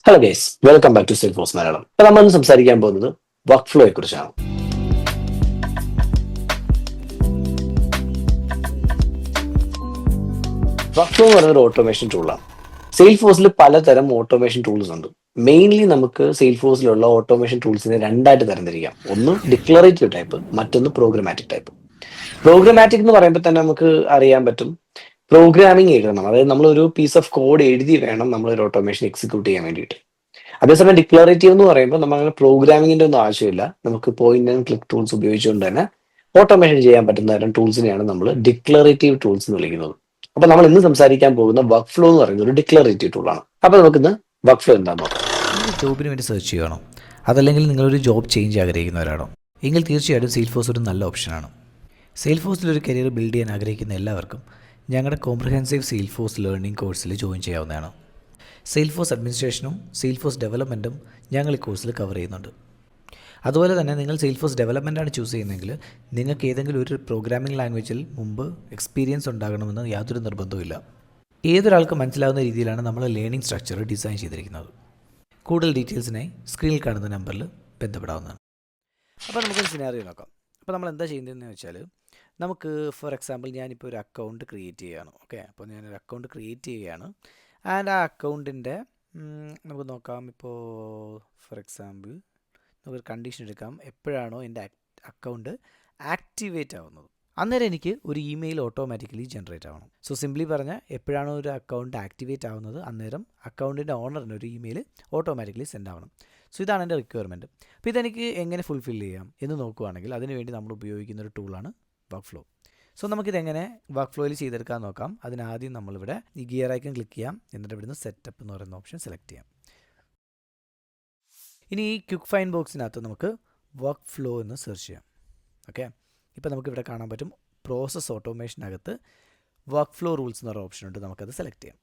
Hello guys, welcome back to Salesforce Malayalam. ഇപ്പൊ നമ്മൾ ഇന്ന് സംസാരിക്കാൻ പോകുന്നത് വർക്ക് ഫ്ലോയെ കുറിച്ചാണ്. വർക്ക് ഫ്ലോ എന്ന് പറയുന്നത് ഒരു ഓട്ടോമേഷൻ ടൂളാണ്. സെയിൽഫോഴ്സിൽ പലതരം ഓട്ടോമേഷൻ ടൂൾസ് ഉണ്ട്. മെയിൻലി നമുക്ക് സെയിൽഫോഴ്സിലുള്ള ഓട്ടോമേഷൻ ടൂൾസിനെ രണ്ടായിട്ട് തരംതിരിക്കാം. ഒന്ന് ഡിക്ലറേറ്റീവ് ടൈപ്പ്, മറ്റൊന്ന് പ്രോഗ്രമാറ്റിക് ടൈപ്പ്. പ്രോഗ്രമാറ്റിക് എന്ന് പറയുമ്പോൾ തന്നെ നമുക്ക് അറിയാൻ പറ്റും, പ്രോഗ്രാമിംഗ് എഴുതണം. അതായത് നമ്മൾ ഒരു പീസ് ഓഫ് കോഡ് എഴുതി വേണം നമ്മൾ ഒരു ഓട്ടോമേഷൻ എക്സിക്യൂട്ട് ചെയ്യാൻ വേണ്ടിയിട്ട്. അതേസമയം ഡിക്ലറേറ്റീവ് എന്ന് പറയുമ്പോൾ നമ്മൾ അങ്ങനെ പ്രോഗ്രാമിങ്ങിന്റെ ഒന്നും ആവശ്യമില്ല. നമുക്ക് പോയിന്റ് ആൻഡ് ക്ലിക്ക് ടൂൾസ് ഉപയോഗിച്ചുകൊണ്ട് തന്നെ ഓട്ടോമേഷൻ ചെയ്യാൻ പറ്റുന്ന തരം ടൂൾസിനെയാണ് നമ്മൾ ഡിക്ലറേറ്റീവ് ടൂൾസ് എന്ന് വിളിക്കുന്നത്. അപ്പൊ നമ്മൾ ഇന്ന് സംസാരിക്കാൻ പോകുന്ന വർക്ക് ഫ്ലോ എന്ന് പറയുന്നത് ഒരു ഡിക്ലറേറ്റീവ് ടൂളാണ്. അപ്പൊ നമുക്കിന്ന് വർക്ക് ഫ്ലോ എന്താണെന്ന് നോക്കാം. നിങ്ങൾ ജോബിന് വേണ്ടി സെർച്ച് ചെയ്യണോ, അതല്ലെങ്കിൽ നിങ്ങളൊരു ജോബ് ചേഞ്ച് ആഗ്രഹിക്കുന്നവരാണോ? എങ്കിൽ തീർച്ചയായിട്ടും സെയിൽഫോഴ്സ് ഒരു നല്ല ഓപ്ഷനാണ്. സെയിൽഫോഴ്സിൽ ഒരു കരിയർ ബിൽഡ് ചെയ്യാൻ ആഗ്രഹിക്കുന്ന എല്ലാവർക്കും ഞങ്ങളുടെ കോംപ്രഹെൻസീവ് സെയിൽഫോഴ്സ് ലേണിംഗ് കോഴ്സിൽ ജോയിൻ ചെയ്യാവുന്നതാണ്. സെയിൽഫോഴ്സ് അഡ്മിനിസ്ട്രേഷനും സെയിൽഫോഴ്സ് ഡെവലപ്മെൻറ്റും ഞങ്ങൾ ഈ കോഴ്സിൽ കവർ ചെയ്യുന്നുണ്ട്. അതുപോലെ തന്നെ നിങ്ങൾ സെയിൽഫോഴ്സ് ഡെവലപ്മെൻറ്റാണ് ചൂസ് ചെയ്യുന്നതെങ്കിൽ നിങ്ങൾക്ക് ഏതെങ്കിലും ഒരു പ്രോഗ്രാമിംഗ് ലാംഗ്വേജിൽ മുമ്പ് എക്സ്പീരിയൻസ് ഉണ്ടാകണമെന്ന് യാതൊരു നിർബന്ധവുമില്ല. ഏതൊരാൾക്കും മനസ്സിലാവുന്ന രീതിയിലാണ് നമ്മൾ ലേണിംഗ് സ്ട്രക്ചർ ഡിസൈൻ ചെയ്തിരിക്കുന്നത്. കൂടുതൽ ഡീറ്റെയിൽസിനായി സ്ക്രീനിൽ കാണുന്ന നമ്പറിൽ ബന്ധപ്പെടാവുന്നതാണ്. അപ്പോൾ നമുക്കൊരു സിനാറിയോ നോക്കാം. അപ്പോൾ നമ്മൾ എന്താ ചെയ്യുന്നതെന്ന് വെച്ചാൽ, നമുക്ക് ഫോർ എക്സാമ്പിൾ ഞാനിപ്പോൾ ഒരു അക്കൗണ്ട് ക്രിയേറ്റ് ചെയ്യുകയാണ്. ഓക്കെ, അപ്പോൾ ഞാനൊരു അക്കൗണ്ട് ക്രിയേറ്റ് ചെയ്യുകയാണ്. ആൻഡ് ആ അക്കൗണ്ടിൻ്റെ നമുക്ക് നോക്കാം. ഇപ്പോൾ ഫോർ എക്സാമ്പിൾ നമുക്കൊരു കണ്ടീഷൻ എടുക്കാം. എപ്പോഴാണോ എൻ്റെ അക്കൗണ്ട് ആക്ടിവേറ്റ് ആവുന്നത് അന്നേരം എനിക്ക് ഒരു ഇമെയിൽ ഓട്ടോമാറ്റിക്കലി ജനറേറ്റ് ആവണം. സോ സിംപ്ലി പറഞ്ഞാൽ, എപ്പോഴാണോ ഒരു അക്കൗണ്ട് ആക്ടിവേറ്റ് ആവുന്നത് അന്നേരം അക്കൗണ്ടിൻ്റെ ഓണറിന് ഒരു ഇമെയിൽ ഓട്ടോമാറ്റിക്കലി സെൻഡ് ആവണം. സോ ഇതാണ് എൻ്റെ റിക്വയർമെൻറ്റ്. അപ്പോൾ ഇതെനിക്ക് എങ്ങനെ ഫുൾഫിൽ ചെയ്യാം എന്ന് നോക്കുകയാണെങ്കിൽ അതിനുവേണ്ടി നമ്മൾ ഉപയോഗിക്കുന്ന ഒരു ടൂളാണ് വർക്ക് ഫ്ലോ. സോ നമുക്കിതെങ്ങനെ വർക്ക് ഫ്ലോയിൽ ചെയ്തെടുക്കാൻ നോക്കാം. അതിനാദ്യം നമ്മളിവിടെ ഈ ഗിയർ ഐക്കൺ ക്ലിക്ക് ചെയ്യാം. എന്നിട്ട് ഇവിടുന്ന് സെറ്റപ്പ് എന്ന് പറയുന്ന ഓപ്ഷൻ സെലക്ട് ചെയ്യാം. ഇനി ഈ ക്വിക്ക് ഫൈൻഡ് ബോക്സിനകത്ത് നമുക്ക് വർക്ക് ഫ്ലോ എന്ന് സെർച്ച് ചെയ്യാം. ഓക്കെ, ഇപ്പോൾ നമുക്കിവിടെ കാണാൻ പറ്റും പ്രോസസ് ഓട്ടോമേഷനകത്ത് വർക്ക് ഫ്ലോ റൂൾസ് എന്ന് പറയുന്ന ഓപ്ഷൻ ഉണ്ട്. നമുക്കത് സെലക്ട് ചെയ്യാം.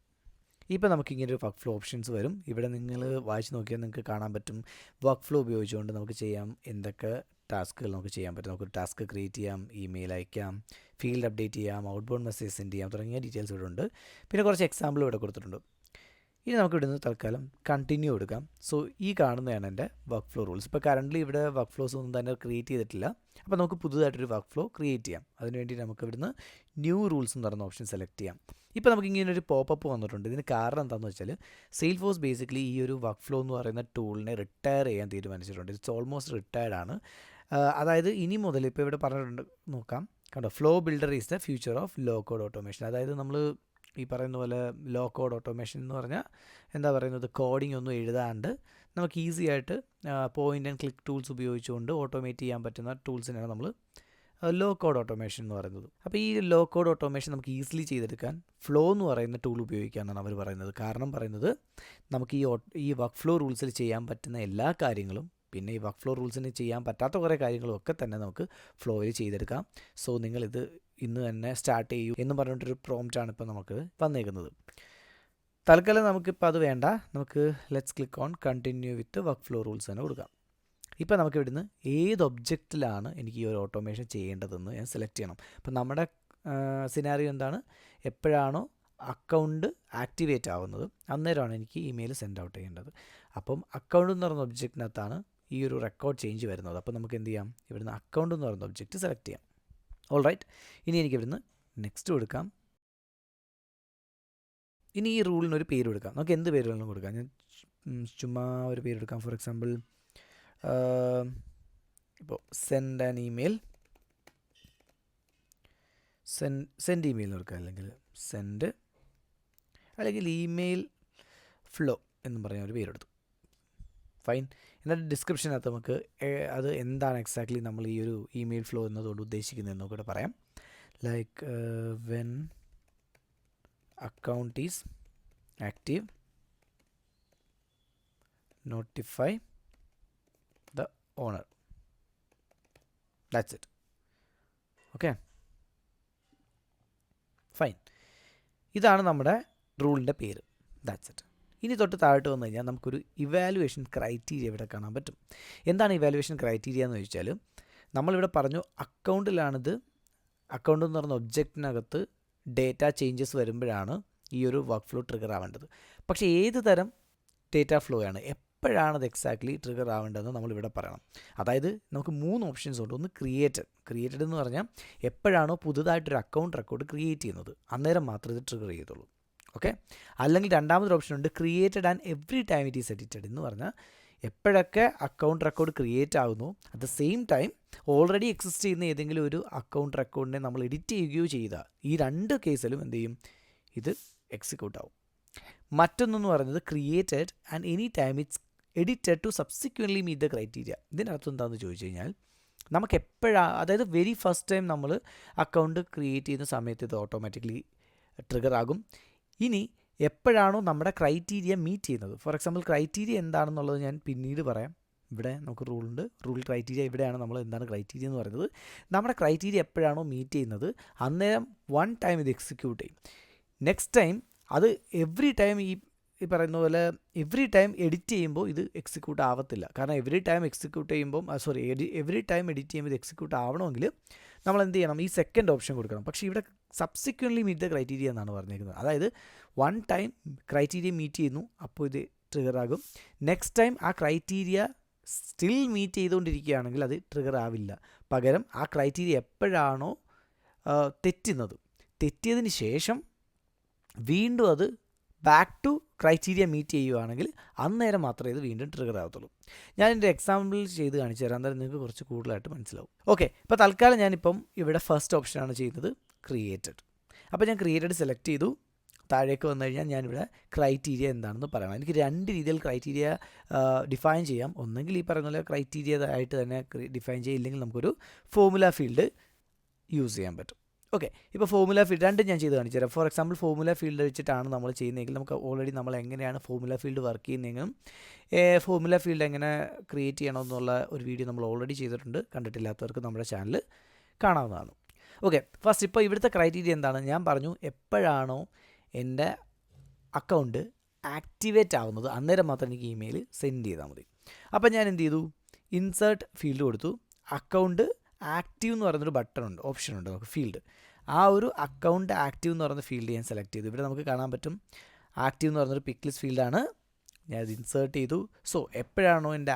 ഇപ്പോൾ നമുക്ക് ഇങ്ങനെ ഒരു വർക്ക് ഫ്ലോ ഓപ്ഷൻസ് വരും. ഇവിടെ നിങ്ങൾ വായിച്ച് നോക്കിയാൽ നിങ്ങൾക്ക് കാണാൻ പറ്റും വർക്ക് ഫ്ലോ ഉപയോഗിച്ചുകൊണ്ട് നമുക്ക് ചെയ്യാം എന്തൊക്കെ ടാസ്കുകൾ നമുക്ക് ചെയ്യാൻ പറ്റും. നമുക്കൊരു ടാസ്ക് ക്രിയേറ്റ് ചെയ്യാം, ഇമെയിൽ അയക്കാം, ഫീൽഡ് അപ്ഡേറ്റ് ചെയ്യാം, ഔട്ട്ബൗണ്ട് മെസ്സേജ് സെൻഡ് ചെയ്യാം, തുടങ്ങിയ ഡീറ്റെയിൽസ് ഇവിടെ ഉണ്ട്. പിന്നെ കുറച്ച് എക്സാമ്പിൾ ഇവിടെ കൊടുത്തിട്ടുണ്ട്. ഇനി നമുക്ക് ഇവിടുന്ന് തൽക്കാലം കണ്ടിന്യൂ എടുക്കാം. സോ ഈ കാണുന്നതാണ് എൻ്റെ വർക്ക് ഫ്ലോ റൂൾസ്. ഇപ്പോൾ കറൻ്റ്ലി ഇവിടെ വർക്ക് ഫ്ലോസ് ഒന്നും തന്നെ ക്രിയേറ്റ് ചെയ്തിട്ടില്ല. അപ്പോൾ നമുക്ക് പുതുതായിട്ടൊരു വർക്ക് ഫ്ലോ ക്രിയേറ്റ് ചെയ്യാം. അതിനുവേണ്ടി നമുക്ക് ഇവിടുന്ന് ന്യൂ റൂൾസ് എന്ന് പറയുന്ന ഓപ്ഷൻ സെലക്ട് ചെയ്യാം. ഇപ്പോൾ നമുക്ക് ഇങ്ങനെ ഒരു പോപ്പപ്പ് വന്നിട്ടുണ്ട്. ഇതിന് കാരണം എന്താണെന്ന് വെച്ചാൽ, സെയിൽഫോഴ്സ് ബേസിക്കലി ഈ ഒരു വർക്ക് ഫ്ലോ എന്ന് പറയുന്ന ടൂളിനെ റിട്ടയർ ചെയ്യാൻ തീരുമാനിച്ചിട്ടുണ്ട്. ഇറ്റ്സ് ഓൾമോസ്റ്റ് റിട്ടയർഡ് ആണ്. അതായത് ഇനി മുതൽ ഇപ്പോൾ ഇവിടെ പറഞ്ഞിട്ടുണ്ട്, നോക്കാം കണ്ടോ, flow builder is the future of low code automation. അതായത് നമ്മൾ ഈ പറയുന്ന പോലെ ലോ കോഡ് ഓട്ടോമേഷൻ എന്ന് പറഞ്ഞാൽ എന്താ പറയുന്നത്, കോഡിംഗ് ഒന്നും എഴുതാണ്ട് നമുക്ക് ഈസി ആയിട്ട് പോയിൻ്റ് ആൻഡ് ക്ലിക്ക് ടൂൾസ് ഉപയോഗിച്ചുകൊണ്ട് ഓട്ടോമേറ്റ് ചെയ്യാൻ പറ്റുന്ന ടൂൾസിനാണ് നമ്മൾ ലോ കോഡ് ഓട്ടോമേഷൻ എന്ന് പറയുന്നത്. അപ്പോൾ ഈ ലോ കോഡ് ഓട്ടോമേഷൻ നമുക്ക് ഈസിലി ചെയ്തെടുക്കാൻ ഫ്ലോ എന്ന് പറയുന്ന ടൂൾ ഉപയോഗിക്കാമെന്നാണ് അവർ പറയുന്നത്. കാരണം പറയുന്നത്, നമുക്ക് ഈ വർക്ക് ഫ്ലോ റൂൾസിൽ ചെയ്യാൻ പറ്റുന്ന എല്ലാ കാര്യങ്ങളും, പിന്നെ ഈ വർക്ക് ഫ്ലോ റൂൾസിന് ചെയ്യാൻ പറ്റാത്ത കുറേ കാര്യങ്ങളും ഒക്കെ തന്നെ നമുക്ക് ഫ്ലോയിൽ ചെയ്തെടുക്കാം. സോ നിങ്ങളിത് ഇന്ന് തന്നെ സ്റ്റാർട്ട് ചെയ്യൂ എന്ന് പറഞ്ഞിട്ടൊരു പ്രോംപ്റ്റാണ് ഇപ്പോൾ നമുക്ക് വന്നേക്കുന്നത്. തൽക്കാലം നമുക്കിപ്പോൾ അത് വേണ്ട. നമുക്ക് let's click on continue with work flow rules തന്നെ കൊടുക്കാം. ഇപ്പോൾ നമുക്ക് ഇവിടുന്ന് ഏത് ഒബ്ജക്റ്റിലാണ് എനിക്ക് ഈ ഒരു ഓട്ടോമേഷൻ ചെയ്യേണ്ടതെന്ന് ഞാൻ സെലക്ട് ചെയ്യണം. അപ്പം നമ്മുടെ സിനാറിയോ എന്താണ്, എപ്പോഴാണോ അക്കൗണ്ട് ആക്ടിവേറ്റ് ആവുന്നത് അന്നേരമാണ് എനിക്ക് ഇമെയിൽ സെൻഡ് ഔട്ട് ചെയ്യേണ്ടത്. അപ്പം അക്കൗണ്ട് എന്ന് പറയുന്ന ഒബ്ജക്റ്റിനകത്താണ് ഈ ഒരു റെക്കോർഡ് ചേഞ്ച് വരുന്നത്. അപ്പോൾ നമുക്ക് എന്ത് ചെയ്യാം, ഇവിടുന്ന് അക്കൗണ്ട് എന്ന് പറയുന്ന ഒബ്ജക്റ്റ് സെലക്ട് ചെയ്യാം. ഓൾ റൈറ്റ്, ഇനി എനിക്ക് ഇവിടുന്ന് നെക്സ്റ്റ് കൊടുക്കാം. ഇനി ഈ റൂളിനൊരു പേര് കൊടുക്കാം. നമുക്ക് എന്ത് പേര് വേണമെങ്കിലും കൊടുക്കാം. ഞാൻ ചുമ്മാ ഒരു പേര് എടുക്കാം. ഫോർ എക്സാമ്പിൾ ഇപ്പോൾ send an email, send email എന്ന് കൊടുക്കാം, അല്ലെങ്കിൽ സെൻഡ്, അല്ലെങ്കിൽ ഇമെയിൽ ഫ്ലോ എന്നും പറഞ്ഞ ഒരു പേരെടുത്തു. ഫൈൻ. എന്നിട്ട് ഡിസ്ക്രിപ്ഷനകത്ത് നമുക്ക് അത് എന്താണ് എക്സാക്ട്ലി നമ്മൾ ഈ ഒരു ഇമെയിൽ ഫ്ലോ എന്നതുകൊണ്ട് ഉദ്ദേശിക്കുന്നതെന്ന് കൂടെ പറയാം. Like when account is active notify the owner. That's it. Okay, fine. ഇതാണ് നമ്മുടെ റൂളിൻ്റെ പേര്. That's it. ഇനി തൊട്ട് താഴോട്ട് വന്നു കഴിഞ്ഞാൽ നമുക്കൊരു ഇവാലുവേഷൻ ക്രൈറ്റീരിയ ഇവിടെ കാണാൻ പറ്റും. എന്താണ് ഇവാലുവേഷൻ ക്രൈറ്റീരിയ എന്ന് ചോദിച്ചാൽ, നമ്മളിവിടെ പറഞ്ഞു അക്കൗണ്ടിലാണിത്, അക്കൗണ്ട് എന്ന് പറയുന്ന ഒബ്ജക്റ്റിനകത്ത് ഡേറ്റ ചേഞ്ചസ് വരുമ്പോഴാണ് ഈ ഒരു വർക്ക് ഫ്ലോ ട്രിഗർ ആവേണ്ടത്. പക്ഷേ ഏത് തരം ഡേറ്റ ഫ്ലോ ആണ്. എപ്പോഴാണ് അത് എക്സാക്ട്ലി ട്രിഗർ ആവേണ്ടതെന്ന് നമ്മളിവിടെ പറയണം. അതായത് നമുക്ക് 3 ഓപ്ഷൻസ് ഉണ്ട്. ഒന്ന് ക്രിയേറ്റഡ് എന്ന് പറഞ്ഞാൽ എപ്പോഴാണോ പുതുതായിട്ടൊരു അക്കൗണ്ട് റെക്കോർഡ് ക്രിയേറ്റ് ചെയ്യുന്നത് അന്നേരം മാത്രമേ ഇത് ട്രിഗർ ചെയ്തുള്ളൂ. ഓക്കെ. അല്ലെങ്കിൽ രണ്ടാമതൊരു ഓപ്ഷൻ ഉണ്ട്, created and every time it is edited എന്ന് പറഞ്ഞാൽ എപ്പോഴൊക്കെ അക്കൗണ്ട് റെക്കോർഡ് ക്രിയേറ്റ് ആകുന്നു at the same time already exist ചെയ്യുന്ന ഏതെങ്കിലും ഒരു അക്കൗണ്ട് റെക്കോർഡിനെ നമ്മൾ എഡിറ്റ് ചെയ്യുകയോ ചെയ്താൽ ഈ 2 കേസിലും എന്ത് ചെയ്യും, ഇത് എക്സിക്യൂട്ട് ആവും. മറ്റൊന്നെന്ന് പറയുന്നത് created and any time it's edited to subsequently meet the criteria. ഇതിൻ്റെ അർത്ഥം എന്താണെന്ന് ചോദിച്ചു കഴിഞ്ഞാൽ നമുക്ക് എപ്പോഴാണ്, അതായത് വെരി ഫസ്റ്റ് ടൈം നമ്മൾ അക്കൗണ്ട് ക്രിയേറ്റ് ചെയ്യുന്ന സമയത്ത് ഇത് ഓട്ടോമാറ്റിക്കലി ട്രിഗർ ആകും. ഇനി എപ്പോഴാണോ നമ്മുടെ ക്രൈറ്റീരിയ മീറ്റ് ചെയ്യുന്നത്, ഫോർ എക്സാമ്പിൾ ക്രൈറ്റീരിയ എന്താണെന്നുള്ളത് ഞാൻ പിന്നീട് പറയാം. ഇവിടെ നമുക്ക് റൂളുണ്ട്, റൂൾ ക്രൈറ്റീരിയ ഇവിടെയാണ് നമ്മൾ എന്താണ് ക്രൈറ്റീരിയ എന്ന് പറയുന്നത്. നമ്മുടെ ക്രൈറ്റീരിയ എപ്പോഴാണോ മീറ്റ് ചെയ്യുന്നത് അന്നേരം 1 ടൈം ഇത് എക്സിക്യൂട്ട് ചെയ്യും. നെക്സ്റ്റ് ടൈം അത് എവറി ടൈം ഈ പറയുന്ന പോലെ എവറി ടൈം എഡിറ്റ് ചെയ്യുമ്പോൾ ഇത് എക്സിക്യൂട്ട് ആവത്തില്ല. കാരണം എവറി ടൈം എക്സിക്യൂട്ട് ചെയ്യുമ്പം എവറി ടൈം എഡിറ്റ് ചെയ്യുമ്പോൾ ഇത് എക്സിക്യൂട്ട് ആവണമെങ്കിൽ നമ്മൾ എന്ത് ചെയ്യണം, ഈ സെക്കൻഡ് ഓപ്ഷൻ കൊടുക്കണം. പക്ഷേ ഇവിടെ സബ്സിക്വൻ്റ്ലി മീറ്റ് ദ ക്രൈറ്റീരിയ എന്നാണ് പറഞ്ഞിരിക്കുന്നത്. അതായത് 1 ടൈം ക്രൈറ്റീരിയ മീറ്റ് ചെയ്യുന്നു, അപ്പോൾ ഇത് ട്രിഗർ ആകും. നെക്സ്റ്റ് ടൈം ആ ക്രൈറ്റീരിയ സ്റ്റിൽ മീറ്റ് ചെയ്തുകൊണ്ടിരിക്കുകയാണെങ്കിൽ അത് ട്രിഗർ ആവില്ല. പകരം ആ ക്രൈറ്റീരിയ എപ്പോഴാണോ തെറ്റിയതിന് ശേഷം വീണ്ടും അത് ബാക്ക് ടു ക്രൈറ്റീരിയ മീറ്റ് ചെയ്യുകയാണെങ്കിൽ അന്നേരം മാത്രമേ ഇത് വീണ്ടും ട്രിഗർ ആകത്തുള്ളൂ. ഞാൻ എൻ്റെ എക്സാമ്പിൾ ചെയ്ത് കാണിച്ചു തരാം, അന്നേരം നിങ്ങൾക്ക് കുറച്ച് കൂടുതലായിട്ട് മനസ്സിലാവും. ഓക്കെ. ഇപ്പോൾ തൽക്കാലം ഞാനിപ്പം ഇവിടെ ഫസ്റ്റ് ഓപ്ഷനാണ് ചെയ്യുന്നത്, ക്രിയേറ്റഡ്. അപ്പോൾ ഞാൻ ക്രിയേറ്റഡ് സെലക്ട് ചെയ്തു. താഴേക്ക് വന്നു കഴിഞ്ഞാൽ ഞാനിവിടെ ക്രൈറ്റീരിയ എന്താണെന്ന് പറയണം. എനിക്ക് 2 രീതിയിൽ ക്രൈറ്റീരിയ ഡിഫൈൻ ചെയ്യാം. ഒന്നെങ്കിൽ ഈ പറയുന്ന പോലെ ക്രൈറ്റീരിയ ആയിട്ട് തന്നെ ഡിഫൈൻ ചെയ്യാം, ഇല്ലെങ്കിൽ നമുക്കൊരു ഫോർമുല ഫീൽഡ് യൂസ് ചെയ്യാൻ പറ്റും. ഓക്കെ. ഇപ്പോൾ ഫോർമുല ഫീൽഡ് രണ്ടും ഞാൻ ചെയ്ത് കാണിച്ചു തരാം. ഫോർ എക്സാമ്പിൾ ഫോർമുല ഫീൽഡ് വെച്ചിട്ടാണ് നമ്മൾ ചെയ്യുന്നതെങ്കിൽ നമുക്ക് ഓൾറെഡി നമ്മൾ എങ്ങനെയാണ് ഫോർമുല ഫീൽഡ് വർക്ക് ചെയ്യുന്നതെങ്കിലും ഫോർമുല ഫീൽഡ് എങ്ങനെ ക്രിയേറ്റ് ചെയ്യണമെന്നുള്ള ഒരു വീഡിയോ നമ്മൾ ഓൾറെഡി ചെയ്തിട്ടുണ്ട്. കണ്ടിട്ടില്ലാത്തവർക്ക് നമ്മുടെ ചാനൽ കാണാവുന്നതാണ്. ഓക്കെ. ഫസ്റ്റ് ഇപ്പോൾ ഇവിടുത്തെ ക്രൈറ്റീരിയ എന്താണ്, ഞാൻ പറഞ്ഞു എപ്പോഴാണോ എൻ്റെ അക്കൗണ്ട് ആക്ടിവേറ്റ് ആവുന്നത് അന്നേരം മാത്രം എനിക്ക് ഇമെയിൽ സെൻഡ് ചെയ്താൽ മതി. അപ്പോൾ ഞാൻ എന്ത് ചെയ്തു, ഇൻസേർട്ട് ഫീൽഡ് കൊടുത്തു. അക്കൗണ്ട് ആക്റ്റീവ് എന്ന് പറയുന്നൊരു ബട്ടണുണ്ട്, ഓപ്ഷനുണ്ട് നമുക്ക് ഫീൽഡ്. ആ ഒരു അക്കൗണ്ട് ആക്റ്റീവ് എന്ന് പറയുന്ന ഫീൽഡ് ഞാൻ സെലക്ട് ചെയ്തു. ഇവിടെ നമുക്ക് കാണാൻ പറ്റും ആക്റ്റീവ് എന്ന് പറയുന്നൊരു പിക്ക് ലിസ്റ്റ് ഫീൽഡാണ്. ഞാൻ ഇത് ഇൻസേർട്ട് ചെയ്തു. സോ എപ്പോഴാണോ എൻ്റെ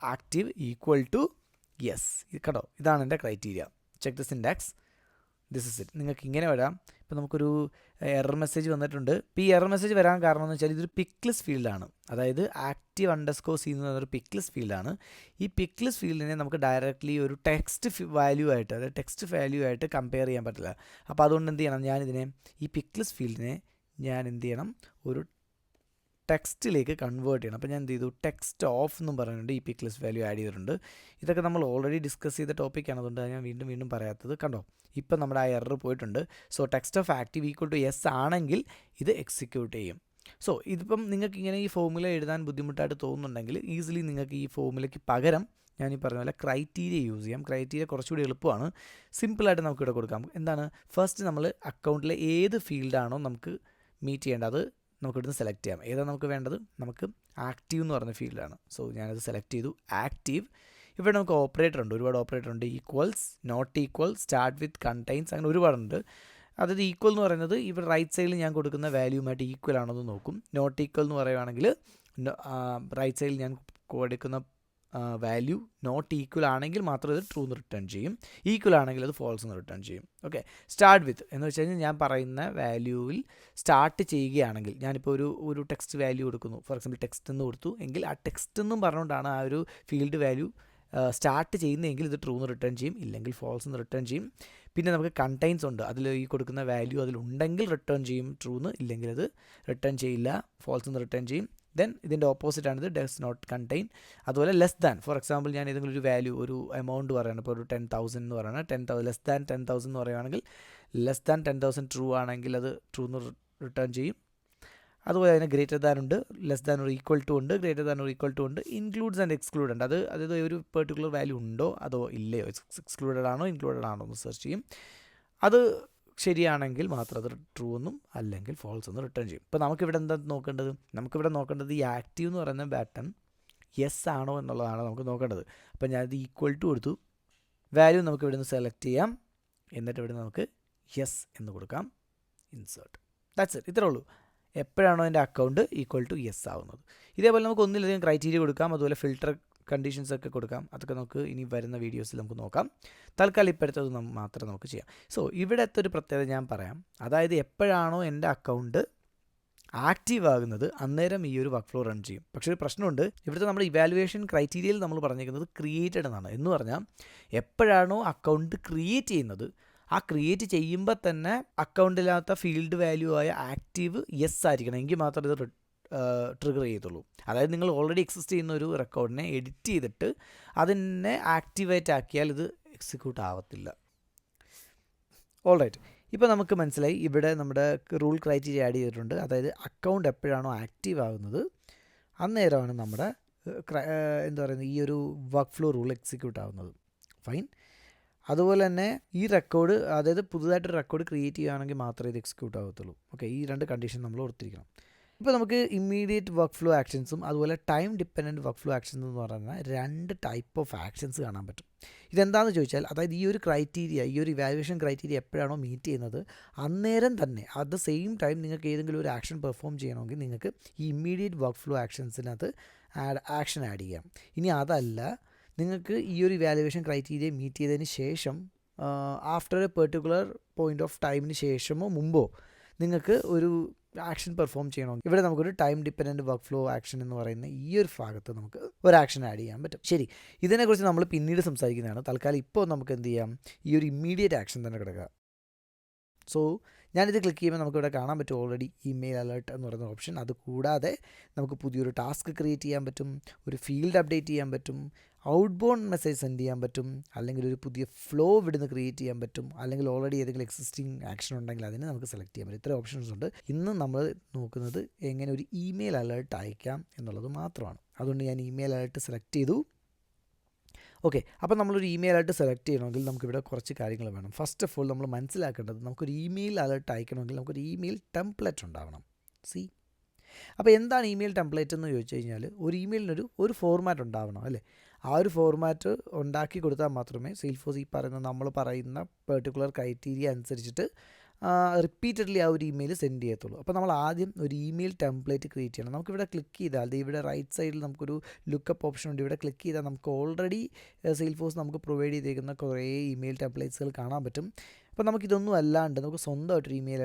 ആക്റ്റീവ് ഈക്വൽ ടു യെസ്, കേട്ടോ, ഇതാണ് എൻ്റെ criteria. Check the syntax, this is it. നിങ്ങൾക്ക് ഇങ്ങനെ വരാം. ഇപ്പോൾ നമുക്കൊരു എറർ മെസ്സേജ് വന്നിട്ടുണ്ട്. ഇപ്പോൾ ഈ എറർ മെസ്സേജ് വരാൻ കാരണം എന്ന് വെച്ചാൽ ഇതൊരു പിക്ക് ലിസ്റ്റ് ഫീൽഡാണ്. അതായത് ആക്റ്റീവ്_c എന്ന് പറയുന്നൊരു പിക്ക് ലിസ്റ്റ് ഫീൽഡാണ്. ഈ പിക്ക് ലിസ്റ്റ് ഫീൽഡിനെ നമുക്ക് ഡയറക്റ്റ്ലി ഒരു ടെക്സ്റ്റ് വാല്യൂ ആയിട്ട്, അതായത് ടെക്സ്റ്റ് വാല്യൂ ആയിട്ട് കമ്പയർ ചെയ്യാൻ പറ്റില്ല. അപ്പോൾ അതുകൊണ്ട് എന്ത് ചെയ്യണം, ഞാനിതിനെ ഈ പിക്ക് ലിസ്റ്റ് ഫീൽഡിനെ ഞാൻ എന്ത് ചെയ്യണം, ഒരു ടെക്സ്റ്റിലേക്ക് കൺവേർട്ട് ചെയ്യണം. അപ്പോൾ ഞാൻ എന്ത് ചെയ്തു, ടെക്സ്റ്റ് ഓഫ് എന്നും പറയുന്നുണ്ട്, ഈ പിക്ക് ലിസ്റ്റ് വാല്യൂ ആഡ് ചെയ്തിട്ടുണ്ട്. ഇതൊക്കെ നമ്മൾ ഓൾറെഡി ഡിസ്കസ് ചെയ്ത ടോപ്പിക്കാണ്, അതുകൊണ്ട് ഞാൻ വീണ്ടും പറയാത്തത്. കണ്ടോ, ഇപ്പം നമ്മുടെ ആ എറർ പോയിട്ടുണ്ട്. So text of active equal to yes ആണെങ്കിൽ ഇത് എക്സിക്യൂട്ട് ചെയ്യും. സോ ഇതിപ്പം നിങ്ങൾക്ക് ഇങ്ങനെ ഈ ഫോർമുല എഴുതാൻ ബുദ്ധിമുട്ടായിട്ട് തോന്നുന്നുണ്ടെങ്കിൽ ഈസിലി നിങ്ങൾക്ക് ഈ ഫോർമുലയ്ക്ക് പകരം ഞാൻ ഈ പറഞ്ഞ പോലെ ക്രൈറ്റീരിയ യൂസ് ചെയ്യാം. ക്രൈറ്റീരിയ കുറച്ചുകൂടി എളുപ്പമാണ്, സിമ്പിളായിട്ട് നമുക്കിവിടെ കൊടുക്കാം. എന്താണ്, ഫസ്റ്റ് നമ്മൾ അക്കൗണ്ടിലെ ഏത് ഫീൽഡാണോ നമുക്ക് മീറ്റ് ചെയ്യേണ്ടത് നമുക്കിവിടുന്ന് സെലക്ട് ചെയ്യാം. ഏതാണ് നമുക്ക് വേണ്ടത്, നമുക്ക് ആക്റ്റീവ് എന്ന് പറയുന്ന ഫീൽഡാണ്. സോ ഞാനത് സെലക്ട് ചെയ്തു, ആക്റ്റീവ്. ഇവിടെ നമുക്ക് ഓപ്പറേറ്റർ ഉണ്ട്, ഒരുപാട് ഓപ്പറേറ്റർ ഉണ്ട്. Equals, not equal, start with, contains, അങ്ങനെ ഒരുപാടുണ്ട്. അതായത് ഈക്വൽ എന്ന് പറയുന്നത് ഇവിടെ റൈറ്റ് സൈഡിൽ ഞാൻ കൊടുക്കുന്ന വാല്യൂമായിട്ട് ഈക്വൽ ആണോ എന്ന് നോക്കും. നോട്ട് ഈക്വൽ എന്ന് പറയുവാണെങ്കിൽ റൈറ്റ് സൈഡിൽ ഞാൻ കൊടുക്കുന്ന വാല്യൂ നോട്ട് ഈക്വൽ ആണെങ്കിൽ മാത്രം ഇത് ട്രൂ എന്ന് റിട്ടേൺ ചെയ്യും, ഈക്വൽ ആണെങ്കിൽ അത് ഫോൾസ് എന്ന് റിട്ടേൺ ചെയ്യും. ഓക്കെ. സ്റ്റാർട്ട് വിത്ത് എന്ന് വെച്ച് കഴിഞ്ഞാൽ ഞാൻ പറയുന്ന വാല്യൂവിൽ സ്റ്റാർട്ട് ചെയ്യുകയാണെങ്കിൽ, ഞാനിപ്പോൾ ഒരു ടെക്സ്റ്റ് വാല്യൂ കൊടുക്കുന്നു, ഫോർ എക്സാമ്പിൾ ടെക്സ്റ്റ് എന്ന് കൊടുത്തു എങ്കിൽ ആ ടെക്സ്റ്റ് എന്നും പറഞ്ഞുകൊണ്ടാണ് ആ ഒരു ഫീൽഡ് വാല്യൂ സ്റ്റാർട്ട് ചെയ്യുന്നതെങ്കിൽ ഇത് ട്രൂ എന്ന് റിട്ടേൺ ചെയ്യും, ഇല്ലെങ്കിൽ ഫോൾസ് എന്ന് റിട്ടേൺ ചെയ്യും. പിന്നെ നമുക്ക് കണ്ടെയ്ൻസ് ഉണ്ട്, അതിൽ ഈ കൊടുക്കുന്ന വാല്യൂ അതിലുണ്ടെങ്കിൽ റിട്ടേൺ ചെയ്യും ട്രൂ എന്ന്, ഇല്ലെങ്കിൽ അത് റിട്ടേൺ ചെയ്യില്ല, ഫോൾസ് എന്ന് റിട്ടേൺ ചെയ്യും. ദെൻ ഇതിൻ്റെ ഓപ്പോസിറ്റാണിത്, ഡസ് നോട്ട് കണ്ടെയ്ൻ. അതുപോലെ ലെസ് ദാൻ, ഫോർ എക്സാമ്പിൾ ഞാൻ ഏതെങ്കിലും ഒരു വാല്യൂ, ഒരു എമൗണ്ട് പറയുകയാണ്, ഇപ്പോൾ ഒരു 10,000 എന്ന് പറയുന്നത്, 10,000 ലെസ് ദാൻ 10,000 എന്ന് പറയുകയാണെങ്കിൽ ലെസ് ദാൻ 10,000 ട്രൂ ആണെങ്കിൽ അത് ട്രൂ എന്ന് റിട്ടേൺ ചെയ്യും. അതുപോലെ അതിന് ഗ്രേറ്റർ ദാൻ ഉണ്ട്, ലെസ് ദാൻ ഒരു ഈക്വൽ ടു ഉണ്ട്, ഗ്രേറ്റർ ദാൻ ഒരു ഈക്വൽ ടു ഉണ്ട്, ഇൻക്ലൂഡ്സ് ആൻഡ് എക്സ്ക്ലൂഡ് ഉണ്ട്. അതായത് ഒരു പെർട്ടിക്കുലർ വാല്യൂ ഉണ്ടോ അതോ ഇല്ലയോ, എക്സ്ക്ലൂഡഡ് ആണോ ഇൻക്ലൂഡഡ് ആണോ എന്ന് സെർച്ച് ചെയ്യും. അത് ശരിയാണെങ്കിൽ മാത്രം അത് ട്രൂ എന്നും അല്ലെങ്കിൽ ഫോൾസ് എന്ന് റിട്ടേൺ ചെയ്യും. ഇപ്പോൾ നമുക്കിവിടെ എന്താ നോക്കേണ്ടത്, നമുക്കിവിടെ നോക്കേണ്ടത് ഈ ആക്റ്റീവ് എന്ന് പറയുന്ന ബട്ടൺ യെസ് ആണോ എന്നുള്ളതാണ് നമുക്ക് നോക്കേണ്ടത്. അപ്പോൾ ഞാനിത് ഈക്വൽ ടു കൊടുത്തു, വാല്യൂ നമുക്ക് ഇവിടെ നിന്ന് സെലക്ട് ചെയ്യാം, എന്നിട്ട് ഇവിടെ നമുക്ക് യെസ് എന്ന് കൊടുക്കാം, ഇൻസേർട്ട്. ദാറ്റ്സ് ഇറ്റ്, ഇത്രേ ഉള്ളൂ. എപ്പോഴാണോ എൻ്റെ അക്കൗണ്ട് ഈക്വൽ ടു യെസ് ആവുന്നത്. ഇതേപോലെ നമുക്ക് ഒന്നിലധികം ക്രൈറ്റീരിയ കൊടുക്കാം, അതുപോലെ ഫിൽട്ടർ കണ്ടീഷൻസ് ഒക്കെ കൊടുക്കാം. അതൊക്കെ നമുക്ക് ഇനി വരുന്ന വീഡിയോസിൽ നമുക്ക് നോക്കാം. തൽക്കാലം ഇപ്പോഴത്തത് മാത്രം നമുക്ക് ചെയ്യാം. സോ ഇവിടുത്തെ ഒരു പ്രത്യേകത ഞാൻ പറയാം. അതായത് എപ്പോഴാണോ എൻ്റെ അക്കൗണ്ട് ആക്റ്റീവ് ആകുന്നത് അന്നേരം ഈ ഒരു വർക്ക് ഫ്ലോ റൺ ചെയ്യും. പക്ഷേ ഒരു പ്രശ്നമുണ്ട്. ഇവിടുത്തെ നമ്മുടെ ഇവാലുവേഷൻ ക്രൈറ്റീരിയയിൽ നമ്മൾ പറഞ്ഞിരിക്കുന്നത് ക്രിയേറ്റഡ് എന്നാണ്. എന്ന് പറഞ്ഞാൽ എപ്പോഴാണോ അക്കൗണ്ട് ക്രിയേറ്റ് ചെയ്യുന്നത് ആ ക്രിയേറ്റ് ചെയ്യുമ്പോൾ തന്നെ അക്കൗണ്ടില്ലാത്ത ഫീൽഡ് വാല്യൂ ആയ ആക്റ്റീവ് യെസ് ആയിരിക്കണം, എങ്കിൽ മാത്രമേ ഇത് ട്രിഗർ ചെയ്യത്തുള്ളൂ. അതായത് നിങ്ങൾ ഓൾറെഡി എക്സിസ്റ്റ് ചെയ്യുന്ന ഒരു റെക്കോർഡിനെ എഡിറ്റ് ചെയ്തിട്ട് അതിനെ ആക്ടിവേറ്റ് ആക്കിയാൽ ഇത് എക്സിക്യൂട്ട് ആവത്തില്ല. ഓൾറൈറ്റ്, ഇപ്പോൾ നമുക്ക് മനസ്സിലായി ഇവിടെ നമ്മുടെ റൂൾ ക്രൈറ്റീരിയ ആഡ് ചെയ്തിട്ടുണ്ട്. അതായത് അക്കൗണ്ട് എപ്പോഴാണോ ആക്റ്റീവ് ആകുന്നത് അന്നേരമാണ് നമ്മുടെ എന്താ പറയുന്നത് ഈ ഒരു വർക്ക് ഫ്ലോ റൂൾ എക്സിക്യൂട്ട് ആവുന്നത്. ഫൈൻ. അതുപോലെ തന്നെ ഈ റെക്കോർഡ്, അതായത് പുതുതായിട്ടൊരു റെക്കോർഡ് ക്രിയേറ്റ് ചെയ്യുകയാണെങ്കിൽ മാത്രമേ ഇത് എക്സിക്യൂട്ട് ആവത്തുള്ളൂ. ഓക്കെ, ഈ രണ്ട് കണ്ടീഷൻ നമ്മൾ ഓർത്തിരിക്കണം. ഇപ്പോൾ നമുക്ക് ഇമ്മീഡിയറ്റ് വർക്ക് ഫ്ലോ ആക്ഷൻസും അതുപോലെ time dependent work flow actions എന്ന് പറയുന്ന രണ്ട് ടൈപ്പ് ഓഫ് ആക്ഷൻസ് കാണാൻ പറ്റും. ഇതെന്താണെന്ന് ചോദിച്ചാൽ, അതായത് ഈ ഒരു ക്രൈറ്റീരിയ, ഈ ഒരു ഇവാലുവേഷൻ ക്രൈറ്റീരിയ എപ്പോഴാണോ മീറ്റ് ചെയ്യുന്നത് അന്നേരം തന്നെ അറ്റ് ദ സെയിം ടൈം നിങ്ങൾക്ക് ഏതെങ്കിലും ഒരു ആക്ഷൻ പെർഫോം ചെയ്യണമെങ്കിൽ നിങ്ങൾക്ക് ഈ ഇമ്മീഡിയറ്റ് വർക്ക് ഫ്ലോ ആക്ഷൻസിനകത്ത് ആക്ഷൻ ആഡ് ചെയ്യാം. ഇനി അതല്ല, നിങ്ങൾക്ക് ഈ ഒരു ഇവാലുവേഷൻ ക്രൈറ്റീരിയ മീറ്റ് ചെയ്തതിന് ശേഷം after A particular point of ടൈമിന് ശേഷമോ മുമ്പോ നിങ്ങൾക്ക് ഒരു ആക്ഷൻ പെർഫോം ചെയ്യണമെങ്കിൽ ഇവിടെ നമുക്കൊരു time dependent work flow action എന്ന് പറയുന്ന ഈ ഒരു ഭാഗത്ത് നമുക്ക് ഒരു ആക്ഷൻ ആഡ് ചെയ്യാൻ പറ്റും. ശരി, ഇതിനെക്കുറിച്ച് നമ്മൾ പിന്നീട് സംസാരിക്കുന്നതാണ്. തൽക്കാലം ഇപ്പോൾ നമുക്ക് എന്ത് ചെയ്യാം, ഈ ഒരു ഇമ്മീഡിയറ്റ് ആക്ഷൻ തന്നെ കിടക്കുക. സോ ഞാനിത് ക്ലിക്ക് ചെയ്യുമ്പോൾ നമുക്കിവിടെ കാണാൻ പറ്റും ഓൾറെഡി ഇമെയിൽ അലേർട്ട് എന്ന് പറയുന്ന ഓപ്ഷൻ. അത് കൂടാതെ നമുക്ക് പുതിയൊരു ടാസ്ക് ക്രിയേറ്റ് ചെയ്യാൻ പറ്റും, ഒരു ഫീൽഡ് അപ്ഡേറ്റ് ചെയ്യാൻ പറ്റും, ഔട്ട് ബൗണ്ട് മെസ്സേജ് സെൻഡ് ചെയ്യാൻ പറ്റും, അല്ലെങ്കിൽ ഒരു പുതിയ ഫ്ലോ ഇവിടുന്ന് ക്രിയേറ്റ് ചെയ്യാൻ പറ്റും, അല്ലെങ്കിൽ ഓൾറെഡി ഏതെങ്കിലും എക്സിസ്റ്റിംഗ് ആക്ഷൻ ഉണ്ടെങ്കിൽ അതിനെ നമുക്ക് സെലക്ട് ചെയ്യാൻ പറ്റും. ഇത്ര ഓപ്ഷൻസ് ഉണ്ട്. ഇന്ന് നമ്മൾ നോക്കുന്നത് എങ്ങനെ ഒരു ഇമെയിൽ അലേർട്ട് അയക്കാം എന്നുള്ളത് മാത്രമാണ്. അതുകൊണ്ട് ഞാൻ ഇമെയിൽ അലേർട്ട് സെലക്ട് ചെയ്തു. ഓക്കെ, അപ്പോൾ നമ്മളൊരു ഇമെയിൽ അലേർട്ട് സെലക്ട് ചെയ്യണമെങ്കിൽ നമുക്കിവിടെ കുറച്ച് കാര്യങ്ങൾ വേണം. ഫസ്റ്റ് ഓഫ് ഓൾ നമ്മൾ മനസ്സിലാക്കേണ്ടത്, നമുക്കൊരു ഇമെയിൽ അലേർട്ട് അയക്കണമെങ്കിൽ നമുക്കൊരു ഇമെയിൽ ടെംപ്ലേറ്റ് ഉണ്ടാവണം. അപ്പോൾ എന്താണ് ഇമെയിൽ ടെംപ്ലേറ്റ് എന്ന് ചോദിച്ചു കഴിഞ്ഞാൽ, ഒരു ഇമെയിലിനൊരു ഒരു ഫോർമാറ്റ് ഉണ്ടാവണം അല്ലേ. ആ ഒരു ഫോർമാറ്റ് ഉണ്ടാക്കി കൊടുത്താൽ മാത്രമേ സെയിൽഫോഴ്സ് ഈ പറയുന്ന നമ്മൾ പറയുന്ന പെർട്ടിക്കുലർ ക്രൈറ്റീരിയ അനുസരിച്ചിട്ട് റിപ്പീറ്റഡ്ലി ആ ഒരു ഇമെയിൽ സെൻഡ് ചെയ്യത്തുള്ളൂ. അപ്പോൾ നമ്മൾ ആദ്യം ഒരു ഇമെയിൽ ടെംപ്ലേറ്റ് ക്രിയേറ്റ് ചെയ്യണം. നമുക്കിവിടെ ക്ലിക്ക് ചെയ്താൽ, ഇവിടെ റൈറ്റ് സൈഡിൽ നമുക്കൊരു ലുക്കപ്പ് ഓപ്ഷൻ ഉണ്ട്. ഇവിടെ ക്ലിക്ക് ചെയ്താൽ നമുക്ക് ഓൾറെഡി സെയിൽഫോഴ്സ് നമുക്ക് പ്രൊവൈഡ് ചെയ്തേക്കുന്ന കുറേ ഇമെയിൽ ടെംപ്ലേറ്റ്സുകൾ കാണാൻ പറ്റും. അപ്പോൾ നമുക്കിതൊന്നും അല്ലാണ്ട് നമുക്ക് സ്വന്തമായിട്ടൊരു ഇമെയിൽ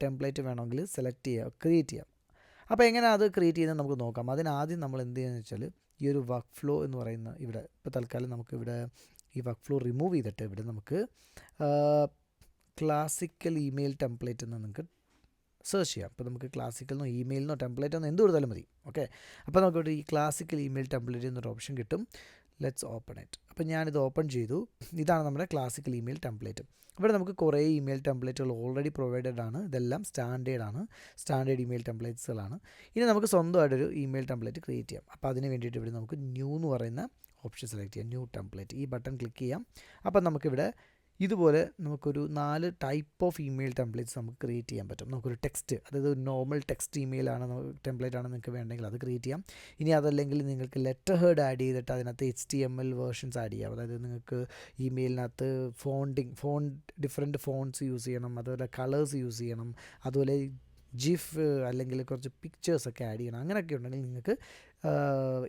ടെംപ്ലേറ്റ് വേണമെങ്കിൽ സെലക്ട് ചെയ്യുക, ക്രിയേറ്റ് ചെയ്യാം. അപ്പോൾ എങ്ങനെ അത് ക്രിയേറ്റ് ചെയ്യുന്നത് നമുക്ക് നോക്കാം. അതിനാദ്യം നമ്മൾ എന്ത് ചെയ്യുകയെന്ന് വെച്ചാൽ, ഈ ഒരു വർക്ക് ഫ്ലോ എന്ന് പറയുന്ന ഇവിടെ ഇപ്പോൾ തൽക്കാലം നമുക്കിവിടെ ഈ വർക്ക് ഫ്ലോ റിമൂവ് ചെയ്തിട്ട് ഇവിടെ നമുക്ക് ക്ലാസിക്കൽ ഇമെയിൽ ടെംപ്ലേറ്റ് എന്ന് നിങ്ങൾക്ക് സെർച്ച് ചെയ്യാം. അപ്പോൾ നമുക്ക് ക്ലാസിക്കൽ ഇമെയിലിനോ ടെംപ്ലേറ്റോ എന്ത് കൊടുത്താലും മതി. ഓക്കെ, അപ്പോൾ നമുക്കിവിടെ ഈ ക്ലാസിക്കൽ ഇമെയിൽ ടെംപ്ലേറ്റ് എന്നൊരു ഓപ്ഷൻ കിട്ടും. Let's open it. അപ്പോൾ ഞാനിത് ഓപ്പൺ ചെയ്തു. ഇതാണ് നമ്മുടെ ക്ലാസിക്കൽ ഇമെയിൽ ടെംപ്ലേറ്റ്. ഇവിടെ നമുക്ക് കുറേ ഇമെയിൽ ടെംപ്ലേറ്റുകൾ ഓൾറെഡി പ്രൊവൈഡഡ് ആണ്. ഇതെല്ലാം സ്റ്റാൻഡേർഡ് ഇമെയിൽ ടെംപ്ലേറ്റ്സുകളാണ്. ഇനി നമുക്ക് സ്വന്തമായിട്ടൊരു ഇമെയിൽ ടെംപ്ലേറ്റ് ക്രിയേറ്റ് ചെയ്യാം. അപ്പോൾ അതിന് വേണ്ടിയിട്ട് ഇവിടെ നമുക്ക് ന്യൂ എന്ന് പറയുന്ന ഓപ്ഷൻ സെലക്ട് ചെയ്യാം. ന്യൂ ടെംപ്ലേറ്റ്, ഈ ബട്ടൺ ക്ലിക്ക് ചെയ്യാം. അപ്പോൾ നമുക്കിവിടെ ഇതുപോലെ നമുക്കൊരു 4 ടൈപ്പ് ഓഫ് ഇമെയിൽ ടെംപ്ലേറ്റ്സ് നമുക്ക് ക്രിയേറ്റ് ചെയ്യാൻ പറ്റും. നമുക്കൊരു ടെക്സ്റ്റ്, അതായത് നോർമൽ ടെക്സ്റ്റ് ഇമെയിലാണ് ടെംപ്ലേറ്റ് ആണ് നിങ്ങൾക്ക് വേണമെങ്കിൽ അത് ക്രിയേറ്റ് ചെയ്യാം. ഇനി അതല്ലെങ്കിൽ നിങ്ങൾക്ക് ലെറ്റർ ഹെഡ് ആഡ് ചെയ്തിട്ട് അതിനകത്ത് HTML വേർഷൻസ് ആഡ് ചെയ്യാം. അതായത് നിങ്ങൾക്ക് ഇമെയിലിനകത്ത് ഡിഫറെൻറ്റ് ഫോൺസ് യൂസ് ചെയ്യണം, അതുപോലെ കളേഴ്സ് യൂസ് ചെയ്യണം, അതുപോലെ ജിഫ് അല്ലെങ്കിൽ കുറച്ച് പിക്ചേഴ്സൊക്കെ ആഡ് ചെയ്യണം. അങ്ങനെയൊക്കെ ഉണ്ടെങ്കിൽ നിങ്ങൾക്ക്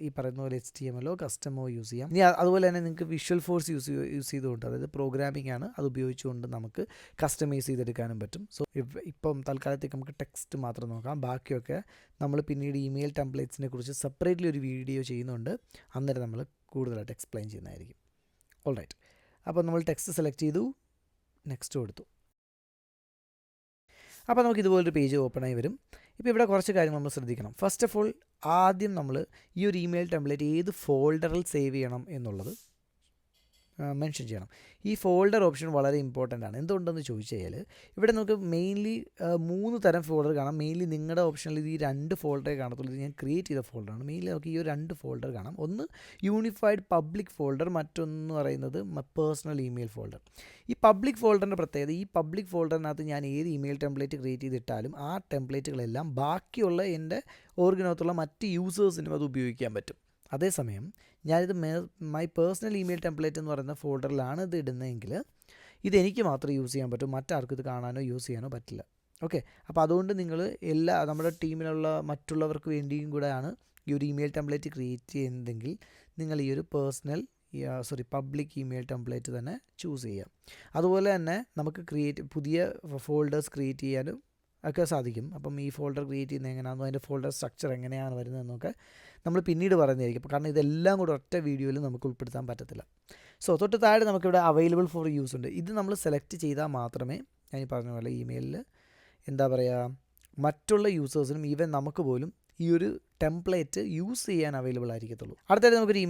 ഈ പറയുന്ന പോലെ HTML കസ്റ്റമോ യൂസ് ചെയ്യാം. ഇനി അതുപോലെ തന്നെ നിങ്ങൾക്ക് വിഷ്വൽ ഫോഴ്സ് യൂസ് ചെയ്തുകൊണ്ട്, അതായത് പ്രോഗ്രാമിംഗ് ആണ്, അത് ഉപയോഗിച്ചുകൊണ്ട് നമുക്ക് കസ്റ്റമൈസ് ചെയ്തെടുക്കാനും പറ്റും. സോ ഇപ്പം തൽക്കാലത്തേക്ക് നമുക്ക് ടെക്സ്റ്റ് മാത്രം നോക്കാം. ബാക്കിയൊക്കെ നമ്മൾ പിന്നീട് ഇമെയിൽ ടെംപ്ലേറ്റ്സിനെ കുറിച്ച് സെപ്പറേറ്റ്ലി ഒരു വീഡിയോ ചെയ്യുന്നുണ്ട്. അന്നേരം നമ്മൾ കൂടുതലായിട്ട് എക്സ്പ്ലെയിൻ ചെയ്യുന്നതായിരിക്കും. ഓൾറൈറ്റ്, അപ്പോൾ നമ്മൾ ടെക്സ്റ്റ് സെലക്ട് ചെയ്തു, നെക്സ്റ്റ് കൊടുത്തു. അപ്പോൾ നമുക്ക് ഇതുപോലൊരു പേജ് ഓപ്പണായി വരും. ഇപ്പോൾ ഇവിടെ കുറച്ച് കാര്യങ്ങൾ നമ്മൾ ശ്രദ്ധിക്കണം. ഫസ്റ്റ് ഓഫ് ഓൾ ആദ്യം നമ്മൾ ഈ ഒരു ഇമെയിൽ ടെംപ്ലേറ്റ് ഏത് ഫോൾഡറിൽ സേവ് ചെയ്യണം എന്നുള്ളത് മെൻഷൻ ചെയ്യണം. ഈ ഫോൾഡർ ഓപ്ഷൻ വളരെ ഇമ്പോർട്ടൻ്റ് ആണ്. എന്തുകൊണ്ടെന്ന് ചോദിച്ചു കഴിഞ്ഞാൽ, ഇവിടെ നമുക്ക് മെയിൻലി 3 തരം ഫോൾഡർ കാണാം. മെയിൻലി നിങ്ങളുടെ ഓപ്ഷനിൽ ഈ 2 ഫോൾഡറേ കാണത്തുള്ളൂ. ഇത് ഞാൻ ക്രിയേറ്റ് ചെയ്ത ഫോൾഡറാണ്. മെയിൻലി നമുക്ക് ഈ 2 ഫോൾഡർ കാണാം. ഒന്ന് യൂണിഫൈഡ് പബ്ലിക് ഫോൾഡർ, മറ്റൊന്ന് പറയുന്നത് പേഴ്സണൽ ഇമെയിൽ ഫോൾഡർ. ഈ പബ്ലിക് ഫോൾഡറിൻ്റെ പ്രത്യേകത, ഈ പബ്ലിക് ഫോൾഡറിനകത്ത് ഞാൻ ഏത് ഇമെയിൽ ടെംപ്ലേറ്റ് ക്രിയേറ്റ് ചെയ്തിട്ടാലും ആ ടെംപ്ലേറ്റുകളെല്ലാം ബാക്കിയുള്ള എൻ്റെ ഓർഗനകത്തുള്ള മറ്റ് യൂസേഴ്സിനും അത് ഉപയോഗിക്കാൻ പറ്റും. അതേസമയം ഞാനിത് മൈ പേഴ്സണൽ ഇമെയിൽ ടെംപ്ലേറ്റ് എന്ന് പറയുന്ന ഫോൾഡറിലാണ് ഇത് ഇടുന്നതെങ്കിൽ ഇതെനിക്ക് മാത്രമേ യൂസ് ചെയ്യാൻ പറ്റൂ, മറ്റാർക്കും ഇത് കാണാനോ യൂസ് ചെയ്യാനോ പറ്റില്ല. ഓക്കെ. അപ്പോൾ അതുകൊണ്ട് നിങ്ങൾ നമ്മുടെ ടീമിലുള്ള മറ്റുള്ളവർക്ക് വേണ്ടിയും കൂടെയാണ് ഈ ഒരു ഇമെയിൽ ടെംപ്ലേറ്റ് ക്രിയേറ്റ് ചെയ്യുന്നതെങ്കിൽ നിങ്ങൾ ഈ ഒരു പബ്ലിക് ഇമെയിൽ ടെംപ്ലേറ്റ് തന്നെ ചൂസ് ചെയ്യാം. അതുപോലെ തന്നെ നമുക്ക് പുതിയ ഫോൾഡേഴ്സ് ക്രിയേറ്റ് ചെയ്യാനും ഒക്കെ സാധിക്കും. അപ്പം ഈ ഫോൾഡർ ക്രിയേറ്റ് ചെയ്യുന്നത് എങ്ങനെയാണെന്നോ അതിൻ്റെ ഫോൾഡർ സ്ട്രക്ചർ എങ്ങനെയാണ് വരുന്നതെന്നൊക്കെ നമ്മൾ പിന്നീട് പറയുന്നതായിരിക്കും. കാരണം ഇതെല്ലാം കൂടെ ഒറ്റ വീഡിയോയിൽ നമുക്ക് ഉൾപ്പെടുത്താൻ പറ്റത്തില്ല. സോ തൊട്ട് താഴെ നമുക്കിവിടെ അവൈലബിൾ ഫോർ യൂസ് ഉണ്ട്. ഇത് നമ്മൾ സെലക്ട് ചെയ്താൽ മാത്രമേ ഞാൻ ഈ പറഞ്ഞ പോലെ ഇമെയിലിൽ മറ്റുള്ള യൂസേഴ്സിനും ഈവൻ നമുക്ക് പോലും ഈ ഒരു ടെംപ്ലേറ്റ് യൂസ് ചെയ്യാൻ അവൈലബിൾ ആയിരിക്കത്തുള്ളൂ. അടുത്തായിട്ട് നമുക്കൊരു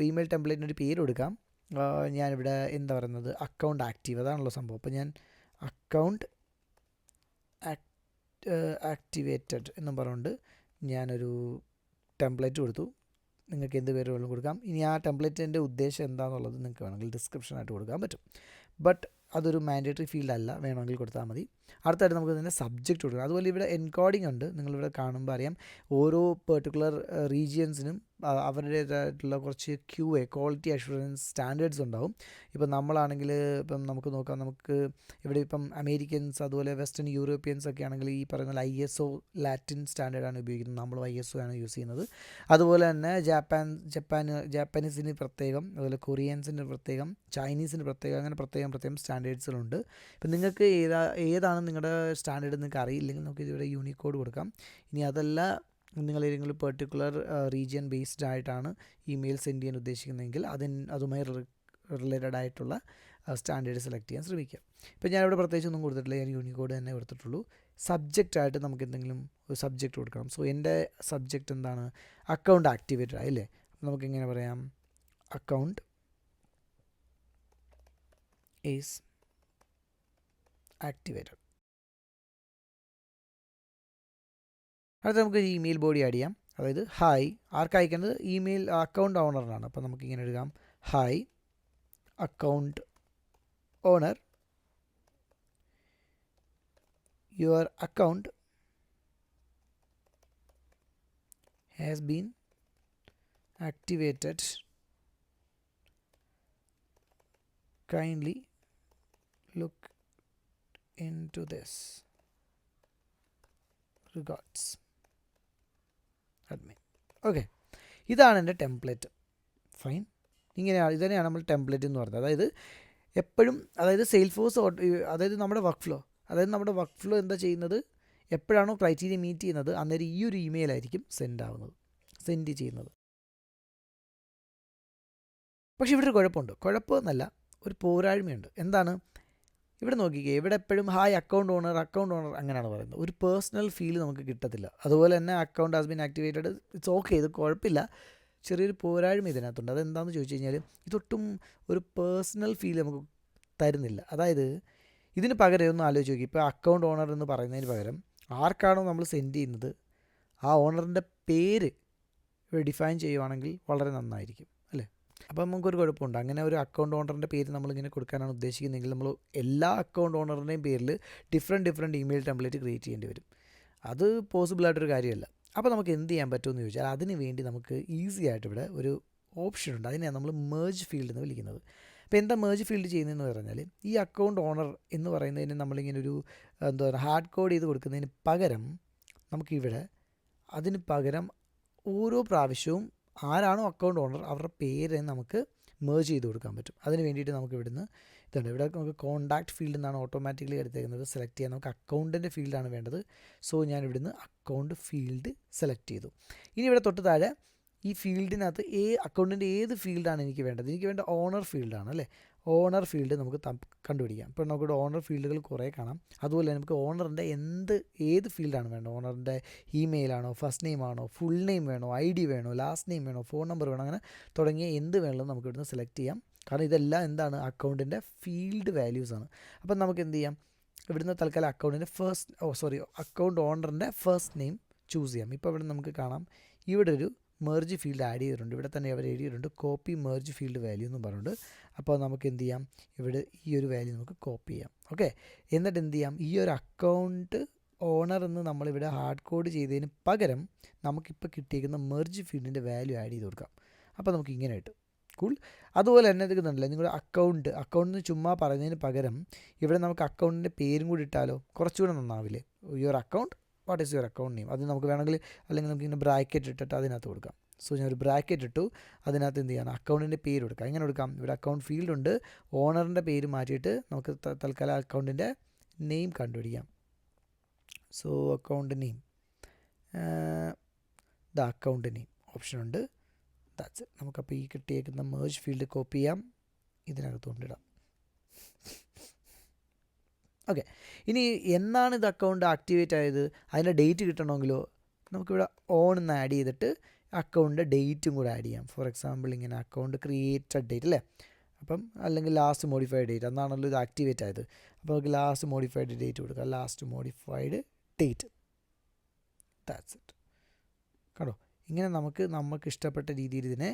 ഇമെയിൽ ടെംപ്ലേറ്റിന് ഒരു പേര് കൊടുക്കാം. ഞാനിവിടെ അക്കൗണ്ട് ആക്റ്റീവ്, അതാണല്ലോ സംഭവം. അപ്പോൾ ഞാൻ അക്കൗണ്ട് ആക്ടിവേറ്റഡ് എന്നും പറഞ്ഞുകൊണ്ട് ഞാനൊരു ടെംപ്ലേറ്റ് കൊടുത്തു. നിങ്ങൾക്ക് എന്ത് പേര് വേണമെങ്കിലും കൊടുക്കാം. ഇനി ആ ടെംപ്ലേറ്റിൻ്റെ ഉദ്ദേശം എന്താണെന്നുള്ളത് നിങ്ങൾക്ക് വേണമെങ്കിൽ ഡിസ്ക്രിപ്ഷനായിട്ട് കൊടുക്കാൻ പറ്റും. ബട്ട് അതൊരു മാൻഡേറ്ററി ഫീൽഡ് അല്ല, വേണമെങ്കിൽ കൊടുത്താൽ മതി. അടുത്തായിട്ട് നമുക്ക് ഇതിൻ്റെ സബ്ജക്റ്റ് കൊടുക്കാം. അതുപോലെ ഇവിടെ എൻകോഡിംഗ് ഉണ്ട്. നിങ്ങളിവിടെ കാണുമ്പോൾ അറിയാം ഓരോ പെർട്ടിക്കുലർ റീജിയൻസിനും അവരുടേതായിട്ടുള്ള കുറച്ച് ക്വാളിറ്റി അഷുറൻസ് സ്റ്റാൻഡേർഡ്സ് ഉണ്ടാവും. ഇപ്പം നമ്മളാണെങ്കിൽ നമുക്ക് നോക്കാം, നമുക്ക് ഇവിടെ അമേരിക്കൻസ് അതുപോലെ വെസ്റ്റേൺ യൂറോപ്യൻസ് ഒക്കെ ആണെങ്കിൽ ഈ പറയുന്ന ISO ലാറ്റിൻ സ്റ്റാൻഡേർഡാണ് ഉപയോഗിക്കുന്നത്. നമ്മൾ ISO ആണ് യൂസ് ചെയ്യുന്നത്. അതുപോലെ തന്നെ ജാപ്പാനീസിന് പ്രത്യേകം, അതുപോലെ കൊറിയൻസിന് പ്രത്യേകം, ചൈനീസിന് പ്രത്യേകം, അങ്ങനെ പ്രത്യേകം സ്റ്റാൻഡേർഡ്സുകളുണ്ട്. ഇപ്പം നിങ്ങൾക്ക് ഏതാണ് നിങ്ങളുടെ സ്റ്റാൻഡേർഡ് നിങ്ങൾക്ക് അറിയില്ലെങ്കിൽ നമുക്ക് ഇതിവിടെ യൂണിക്കോഡ് കൊടുക്കാം. ഇനി അതല്ല, നിങ്ങൾ ഏതെങ്കിലും പെർട്ടിക്കുലർ റീജിയൻ ബേസ്ഡ് ആയിട്ടാണ് ഇമെയിൽ സെൻഡ് ചെയ്യാൻ ഉദ്ദേശിക്കുന്നതെങ്കിൽ അതുമായി റിലേറ്റഡ് ആയിട്ടുള്ള സ്റ്റാൻഡേർഡ് സെലക്ട് ചെയ്യാൻ ശ്രമിക്കുക. ഇപ്പം ഞാനിവിടെ പ്രത്യേകിച്ചൊന്നും കൊടുത്തിട്ടില്ല, ഞാൻ യൂണിക്കോഡ് തന്നെ കൊടുത്തിട്ടുള്ളൂ. സബ്ജക്റ്റായിട്ട് നമുക്ക് എന്തെങ്കിലും ഒരു സബ്ജക്റ്റ് കൊടുക്കണം. സോ എൻ്റെ സബ്ജക്റ്റ് എന്താണ്? അക്കൗണ്ട് ആക്ടിവേറ്റഡ് ആയില്ലേ. അപ്പം നമുക്കിങ്ങനെ പറയാം, അക്കൗണ്ട് ഈസ് ആക്ടിവേറ്റഡ്. അടുത്ത നമുക്ക് ഇമെയിൽ ബോഡി ആഡ് ചെയ്യാം. അതായത് ഹായ്, ആർക്ക് അയക്കേണ്ടത്? ഇമെയിൽ അക്കൗണ്ട് ഓണറിനാണ്. അപ്പോൾ നമുക്കിങ്ങനെ എഴുതാം, hi account owner, your account has been activated, kindly look into this, regards admin. Okay, ഇതാണ് എൻ്റെ ടെംപ്ലേറ്റ്. ഫൈൻ, ഇത് തന്നെയാണ് നമ്മൾ ടെംപ്ലേറ്റ് എന്ന് പറയുന്നത്. അതായത് എപ്പോഴും, അതായത് നമ്മുടെ വർക്ക് ഫ്ലോ എന്താ ചെയ്യുന്നത്, എപ്പോഴാണോ ക്രൈറ്റീരിയ മീറ്റ് ചെയ്യുന്നത് അന്നേരം ഈ ഒരു ഇമെയിൽ ആയിരിക്കും സെൻഡ് ചെയ്യുന്നത്. പക്ഷേ ഇവിടെ ഒരു കുഴപ്പമെന്നല്ല, ഒരു പോരായ്മയുണ്ട്. എന്താണ്? ഇവിടെ നോക്കിക്കേ, ഇവിടെ എപ്പോഴും ഹായ് അക്കൗണ്ട് ഓണർ അങ്ങനെയാണ് പറയുന്നത്. ഒരു പേഴ്സണൽ ഫീൽ നമുക്ക് കിട്ടത്തില്ല. അതുപോലെ തന്നെ account has been activated, it's okay, ഇത് കുഴപ്പമില്ല. ചെറിയൊരു പോരായ്മ ഇതിനകത്തുണ്ട്. അതെന്താണെന്ന് ചോദിച്ചു കഴിഞ്ഞാൽ ഇതൊട്ടും ഒരു പേഴ്സണൽ ഫീൽ നമുക്ക് തരുന്നില്ല. അതായത് ഇതിന് പകരം ഒന്ന് ആലോചിച്ച് നോക്കി, ഇപ്പോൾ അക്കൗണ്ട് ഓണർ എന്ന് പറയുന്നതിന് പകരം ആർക്കാണോ നമ്മൾ സെൻഡ് ചെയ്യുന്നത് ആ ഓണറിൻ്റെ പേര് ഡിഫൈൻ ചെയ്യുവാണെങ്കിൽ വളരെ നന്നായിരിക്കും അല്ലേ. അപ്പം നമുക്കൊരു കുഴപ്പമുണ്ട്. അങ്ങനെ ഒരു അക്കൗണ്ട് ഓണറിൻ്റെ പേര് നമ്മളിങ്ങനെ കൊടുക്കാനാണ് ഉദ്ദേശിക്കുന്നതെങ്കിൽ നമ്മൾ എല്ലാ അക്കൗണ്ട് ഓണറിൻ്റെയും പേരിൽ ഡിഫറെൻറ്റ് ഇമെയിൽ ടെംപ്ലേറ്റ് ക്രിയേറ്റ് ചെയ്യേണ്ടി വരും. അത് പോസിബിളായിട്ടൊരു കാര്യമല്ല. അപ്പോൾ നമുക്ക് എന്ത് ചെയ്യാൻ പറ്റുമെന്ന് ചോദിച്ചാൽ അതിന് വേണ്ടി നമുക്ക് ഈസി ആയിട്ട് ഇവിടെ ഒരു ഓപ്ഷൻ ഉണ്ട്. അതിനെയാണ് നമ്മൾ മെർജ് ഫീൽഡ് എന്ന് വിളിക്കുന്നത്. അപ്പോൾ എന്താ മെർജ് ഫീൽഡ് ചെയ്യുന്നതെന്ന് പറഞ്ഞാൽ, ഈ അക്കൗണ്ട് ഓണർ എന്ന് പറയുന്നതിന് നമ്മളിങ്ങനെ ഒരു ഹാർഡ് കോഡ് ചെയ്ത് കൊടുക്കുന്നതിന് പകരം നമുക്കിവിടെ അതിന് പകരം ഓരോ പ്രാവശ്യവും ആരാണോ അക്കൗണ്ട് ഓണർ അവരുടെ പേര് നമുക്ക് മെർജ് ചെയ്ത് കൊടുക്കാൻ പറ്റും. അതിന് വേണ്ടിയിട്ട് നമുക്ക് ഇവിടെ നമുക്ക് കോൺടാക്റ്റ് ഫീൽഡ് എന്നാണ് ഓട്ടോമാറ്റിക്കലി എടുത്തേക്കുന്നത്. സെലക്ട് ചെയ്യാൻ നമുക്ക് അക്കൗണ്ടിൻ്റെ ഫീൽഡാണ് വേണ്ടത്. സോ ഞാൻ ഇവിടുന്ന് അക്കൗണ്ട് ഫീൽഡ് സെലക്ട് ചെയ്തു. ഇനി ഇവിടെ തൊട്ട് താഴെ ഈ ഫീൽഡിനകത്ത് അക്കൗണ്ടിൻ്റെ ഏത് ഫീൽഡാണ് എനിക്ക് വേണ്ടത്? എനിക്ക് വേണ്ട ഓണർ ഫീൽഡാണ് അല്ലേ. ഓണർ ഫീൽഡ് നമുക്ക് കണ്ടുപിടിക്കാം. ഇപ്പോൾ നമുക്കിവിടെ ഓണർ ഫീൽഡുകൾ കുറേ കാണാം. അതുപോലെ നമുക്ക് ഓണറിൻ്റെ ഏത് ഫീൽഡാണ് വേണ്ടത്? ഓണറിൻ്റെ ഇമെയിലാണോ, ഫസ്റ്റ് നെയിം ആണോ, ഫുൾ നെയിം വേണോ, ID വേണോ, ലാസ്റ്റ് നെയിം വേണോ, ഫോൺ നമ്പർ വേണോ, അങ്ങനെ തുടങ്ങിയ എന്ത് വേണമെങ്കിലും നമുക്ക് ഇവിടുന്ന് സെലക്ട് ചെയ്യാം. കാരണം ഇതെല്ലാം എന്താണ്? അക്കൗണ്ടിൻ്റെ ഫീൽഡ് വാല്യൂസാണ്. അപ്പം നമുക്ക് എന്ത് ചെയ്യാം? ഇവിടുന്ന് തൽക്കാലം അക്കൗണ്ട് ഓണറിൻ്റെ ഫസ്റ്റ് നെയിം ചൂസ് ചെയ്യാം. ഇപ്പോൾ ഇവിടെ നമുക്ക് കാണാം ഇവിടെ ഒരു മെർജ് ഫീൽഡ് ആഡ് ചെയ്തിട്ടുണ്ട്. ഇവിടെ തന്നെ അവർ എഴുതിയിട്ടുണ്ട് കോപ്പി മെർജ് ഫീൽഡ് വാല്യൂ എന്ന് പറഞ്ഞിട്ട്. അപ്പോൾ നമുക്ക് എന്ത് ചെയ്യാം? ഇവിടെ ഈ ഒരു വാല്യൂ നമുക്ക് കോപ്പി ചെയ്യാം. ഓക്കെ, എന്നിട്ട് എന്ത് ചെയ്യാം? ഈ ഒരു അക്കൗണ്ട് ഓണർ എന്ന് നമ്മളിവിടെ ഹാർഡ് കോഡ് ചെയ്തതിന് പകരം നമുക്കിപ്പോൾ കിട്ടിയിരിക്കുന്ന മെർജ് ഫീൽഡിൻ്റെ വാല്യൂ ആഡ് ചെയ്ത് കൊടുക്കാം. അപ്പോൾ നമുക്ക് ഇങ്ങനെ കിട്ടും. കൂൾ. അതുപോലെ തന്നെ എടുക്കുന്നുണ്ടല്ലേ നിങ്ങളുടെ അക്കൗണ്ട് ചുമ്മാ പറയുന്നതിന് പകരം ഇവിടെ നമുക്ക് അക്കൗണ്ടിൻ്റെ പേരും കൂടി ഇട്ടാലോ, കുറച്ചുകൂടെ നന്നാവില്ലേ? Your account, what is your account name, അത് നമുക്ക് വേണമെങ്കിൽ അല്ലെങ്കിൽ നമുക്ക് ഇങ്ങനെ ബ്രാക്കറ്റ് ഇട്ടിട്ട് അതിനകത്ത് കൊടുക്കാം. സോ ഞാൻ ഒരു ബ്രാക്കറ്റ് ഇട്ടു, അതിനകത്ത് എന്ത് ചെയ്യണം, അക്കൗണ്ടിൻ്റെ പേര് കൊടുക്കാം. എങ്ങനെ കൊടുക്കാം? ഇവിടെ അക്കൗണ്ട് ഫീൽഡ് ഉണ്ട്, ഓണറിൻ്റെ പേര് മാറ്റിയിട്ട് നമുക്ക് തൽക്കാലം അക്കൗണ്ടിൻ്റെ നെയിം കണ്ടുപിടിക്കാം. So account name, account name option ഉണ്ട്. That's it. നമുക്കപ്പോൾ ഈ കിട്ടിയേക്കുന്ന മേർജ് ഫീൽഡ് കോപ്പി ചെയ്യാം, ഇതിനകത്ത് കൊണ്ടിടാം. ഓക്കെ, ഇനി എന്നാണ് ഇത് അക്കൗണ്ട് ആക്ടിവേറ്റ് ആയത്, അതിൻ്റെ ഡേറ്റ് കിട്ടണമെങ്കിലോ നമുക്കിവിടെ ഓൺ എന്ന് ആഡ് ചെയ്തിട്ട് അക്കൗണ്ടിൻ്റെ ഡേറ്റും കൂടെ ആഡ് ചെയ്യാം. ഫോർ എക്സാമ്പിൾ ഇങ്ങനെ അക്കൗണ്ട് ക്രിയേറ്റഡ് ഡേറ്റ് അല്ലേ, അപ്പം അല്ലെങ്കിൽ ലാസ്റ്റ് മോഡിഫൈഡ് ഡേറ്റ്, എന്നാണല്ലോ ഇത് ആക്ടിവേറ്റ് ആയത്. അപ്പോൾ നമുക്ക് ലാസ്റ്റ് മോഡിഫൈഡ് ഡേറ്റ് കൊടുക്കാം, last modified date. That's it. കണ്ടോ, ഇങ്ങനെ നമുക്ക് ഇഷ്ടപ്പെട്ട രീതിയിൽ ഇതിനെ